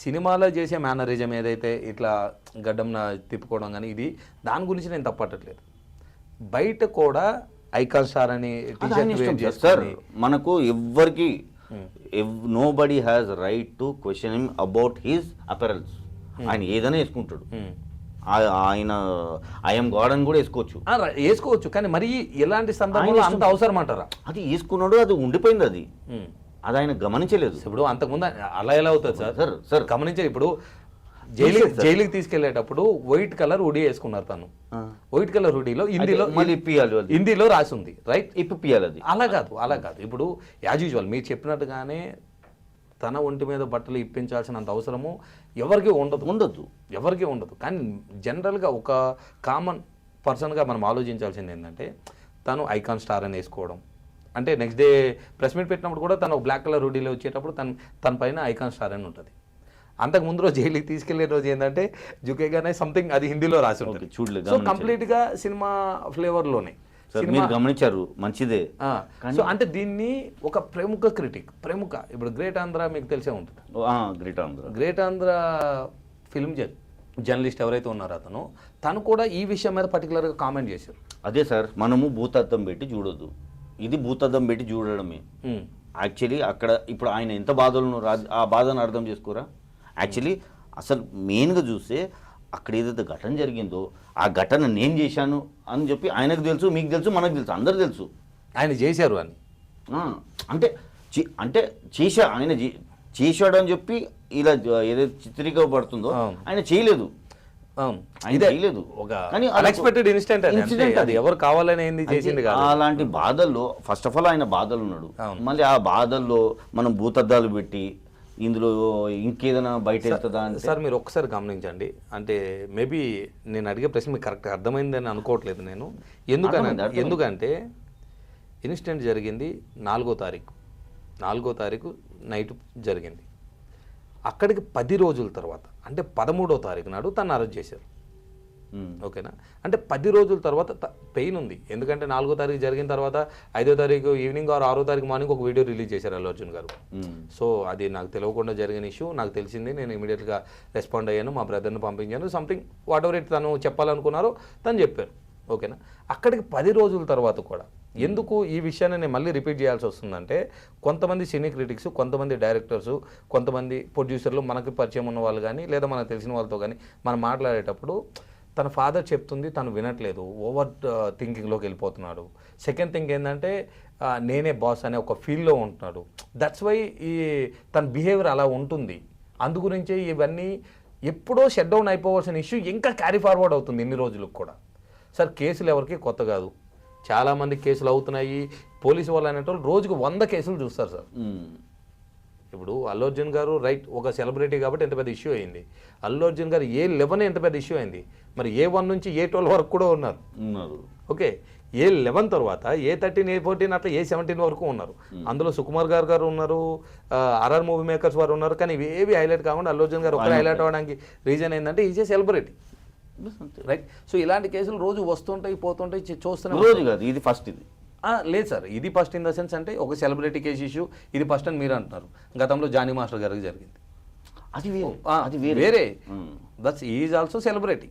సినిమాలో చేసే మేనరిజం ఏదైతే ఇట్లా గడ్డం తిప్పుకోవడం కానీ ఇది దాని గురించి నేను తప్పట్టట్లేదు. బయట కూడా ఐకాన్ స్టార్ అని సార్ మనకు ఎవ్వరికి nobody has right to question him about his apparels. ఆయన ఏదైనా వేసుకుంటాడు, ఆయన ఐఎమ్ గాడ్ అని కూడా వేసుకోవచ్చు. వేసుకోవచ్చు, కానీ మరి ఎలాంటి సందర్భంలో అంత అవసరం అంటారా? అది వేసుకున్నాడు, అది ఉండిపోయింది, అది అది ఆయన గమనించలేదు. ఇప్పుడు అంతకుముందు అలా ఎలా అవుతుంది సార్? సార్ సార్ గమనించారు. ఇప్పుడు జైలుకి తీసుకెళ్లేటప్పుడు వైట్ కలర్ హుడీ వేసుకున్నారు. తను వైట్ కలర్ హుడీలో హిందీలో రాసి ఉంది, రైట్? ఇప్పియాలి. అది అలా కాదు. ఇప్పుడు యాజ్ యూజువల్ మీరు చెప్పినట్టుగానే తన ఒంటి మీద బట్టలు ఇప్పించాల్సినంత అవసరము ఎవరికి ఉండదు. కానీ జనరల్గా ఒక కామన్ పర్సన్గా మనం ఆలోచించాల్సింది ఏంటంటే, తను ఐకాన్ స్టార్ అని వేసుకోవడం, అంటే నెక్స్ట్ డే ప్రెస్ మీట్ పెట్టినప్పుడు కూడా తను బ్లాక్ కలర్ హుడీలో వచ్చేటప్పుడు తన పైన ఐకాన్ స్టార్ అని ఉంటుంది. అంతకు ముందు రోజు జైలుకి తీసుకెళ్లే రోజు ఏంటంటే జుకేగానే సంథింగ్ అది హిందీలో రాసి ఉంటుంది. చూడలేదు. సో కంప్లీట్గా సినిమా ఫ్లేవర్లోనే మీరు గమనించారు, మంచిదే. సో అంటే దీన్ని ఒక ప్రముఖ ఇప్పుడు గ్రేట్ ఆంధ్ర మీకు తెలిసే ఉంటుంది. గ్రేట్ ఆంధ్ర ఫిల్మ్ జర్నలిస్ట్ ఎవరైతే ఉన్నారో తను కూడా ఈ విషయం మీద పర్టికులర్గా కామెంట్ చేశారు. అదే సార్, మనము భూతద్దం పెట్టి చూడొద్దు, ఇది భూతద్దం పెట్టి చూడడమే. యాక్చువల్లీ అక్కడ ఇప్పుడు ఆయన ఎంత బాధలను ఆ బాధను అర్థం చేసుకోరా? యాక్చువల్లీ అసలు మెయిన్గా చూస్తే అక్కడ ఏదైతే ఘటన జరిగిందో ఆ ఘటన నేను చేశాను అని చెప్పి ఆయనకు తెలుసు, మీకు తెలుసు, మనకు తెలుసు, అందరు తెలుసు ఆయన చేశారు అని. అంటే ఆయన చేశాడు అని చెప్పి ఇలా ఏదైతే చిత్రీకరించబడుతుందో ఆయన చేయలేదు. అన్ఎక్స్పెక్టెడ్ ఇన్సిడెంట్ అది ఎవరు కావాలని చేసింది కాదు. అలాంటి బాధల్లో ఫస్ట్ ఆఫ్ ఆల్ ఆయన బాధలు ఉన్నాడు. మళ్ళీ ఆ బాధల్లో మనం భూతద్దాలు పెట్టి ఇందులో ఇంకేదైనా బయట వెళ్తుందా అంటే సార్ మీరు ఒకసారి గమనించండి. అంటే మేబీ నేను అడిగే ప్రశ్న మీకు కరెక్ట్ అర్థమైందని అనుకోవట్లేదు నేను. ఎందుకంటే ఇన్సిడెంట్ జరిగింది 4వ తారీఖు నైట్ జరిగింది. అక్కడికి 10 రోజుల తర్వాత అంటే 13వ తారీఖు నాడు తను అరెస్ట్ చేశారు. ఓకేనా? అంటే 10 రోజుల తర్వాత పెయిన్ ఉంది. ఎందుకంటే 4వ తారీఖు జరిగిన తర్వాత 5వ తారీఖు ఈవినింగ్ ఆర్ 6వ తారీఖు మార్నింగ్ ఒక వీడియో రిలీజ్ చేశారు అల్లు అర్జున్ గారు. సో అది నాకు తెలియకుండా జరిగిన ఇష్యూ, నాకు తెలిసింది, నేను ఇమీడియట్గా రెస్పాండ్ అయ్యాను, మా బ్రదర్ని పంపించాను, సంథింగ్ వాట్ ఎవర్ ఇట్ తను చెప్పాలనుకున్నారో తను చెప్పారు. ఓకేనా? అక్కడికి 10 రోజుల తర్వాత కూడా ఎందుకు ఈ విషయాన్ని నేను మళ్ళీ రిపీట్ చేయాల్సి వస్తుందంటే, కొంతమంది సినీ క్రిటిక్స్, కొంతమంది డైరెక్టర్స్, కొంతమంది ప్రొడ్యూసర్లు, మనకి పరిచయం ఉన్న వాళ్ళు కానీ లేదా మనకు తెలిసిన వాళ్ళతో కానీ మనం మాట్లాడేటప్పుడు తన ఫాదర్ చెప్తుంది తను వినట్లేదు, ఓవర్ థింకింగ్లోకి వెళ్ళిపోతున్నాడు. సెకండ్ థింగ్ ఏంటంటే నేనే బాస్ అనే ఒక ఫీల్లో ఉంటున్నాడు. దట్స్ వై తన బిహేవియర్ అలా ఉంటుంది. అందుగురించే ఇవన్నీ ఎప్పుడో షట్ డౌన్ అయిపోవాల్సిన ఇష్యూ ఇంకా క్యారీ ఫార్వర్డ్ అవుతుంది ఇన్ని రోజులకు కూడా. సార్ కేసులు ఎవరికి కొత్త కాదు, చాలామంది కేసులు అవుతున్నాయి. పోలీసు వాళ్ళు అనేటోళ్ళు రోజుకు 100 కేసులు చూస్తారు సార్. ఇప్పుడు అల్లు అర్జున్ గారు రైట్ ఒక సెలబ్రిటీ కాబట్టి ఎంత పెద్ద ఇష్యూ అయింది. అల్లు అర్జున్ గారు A11 ఎంత పెద్ద ఇష్యూ అయింది. మరి A1 నుంచి A12 వరకు కూడా ఉన్నారు. ఓకే, A11 తర్వాత A13, A14 అట్లా A17 వరకు ఉన్నారు. అందులో సుకుమార్ గారు ఉన్నారు, RR మూవీ మేకర్స్ వారు ఉన్నారు. కానీ ఏవి హైలైట్ కాకుండా అల్లు అర్జున్ గారు ఒకరు హైలైట్ అవ్వడానికి రీజన్ ఏంటంటే is a celebrity, right? So ఇలాంటి కేసులు రోజు వస్తుంటాయి, పోతుంటాయి, చూస్తున్నాం. రోజు కాదు, ఇది ఫస్ట్. ఇది లేదు సార్, ఇది ఫస్ట్ ఇన్ ద సెన్స్ అంటే ఒక సెలబ్రిటీ కేసు ఇష్యూ ఇది ఫస్ట్ అని మీరు అంటున్నారు. గతంలో జానీ మాస్టర్ గారికి జరిగింది, అది వేరే. That's is also celebrity.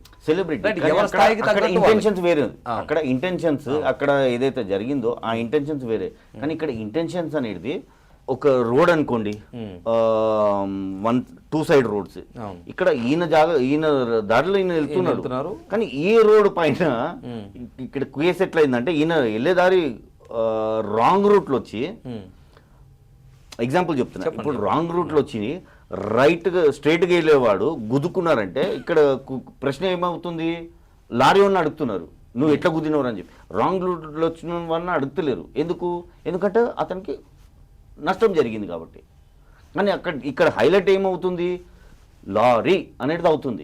Intentions వేరే. అక్కడ ఇంటెన్షన్స్ అక్కడ ఏదైతే జరిగిందో ఆ ఇంటెన్షన్స్ వేరే. కానీ ఇక్కడ ఇంటెన్షన్స్ అనేది ఒక రోడ్ అనుకోండి, 2 సైడ్ రోడ్స్. ఇక్కడ ఈయన దారిలో ఈయన వెళ్తున్నారు, కానీ ఈ రోడ్ పైన ఇక్కడ కేసు ఎట్లయిందంటే ఈయన వెళ్ళే దారి రాంగ్ రూట్లో వచ్చి, ఎగ్జాంపుల్ చెప్తున్నా, ఇప్పుడు రాంగ్ రూట్లో వచ్చి రైట్గా స్ట్రైట్గా వెళ్ళేవాడు గుద్దుకున్నారంటే ఇక్కడ ప్రశ్న ఏమవుతుంది? లారీ ఉన్న అడుగుతున్నారు నువ్వు ఎట్లా గుద్దినవరు అని చెప్పి. రాంగ్ రూట్లో వచ్చిన వాళ్ళని అడుగుతలేరు. ఎందుకంటే అతనికి నష్టం జరిగింది కాబట్టి. కానీ ఇక్కడ హైలైట్ ఏమవుతుంది? లారీ అనేది అవుతుంది.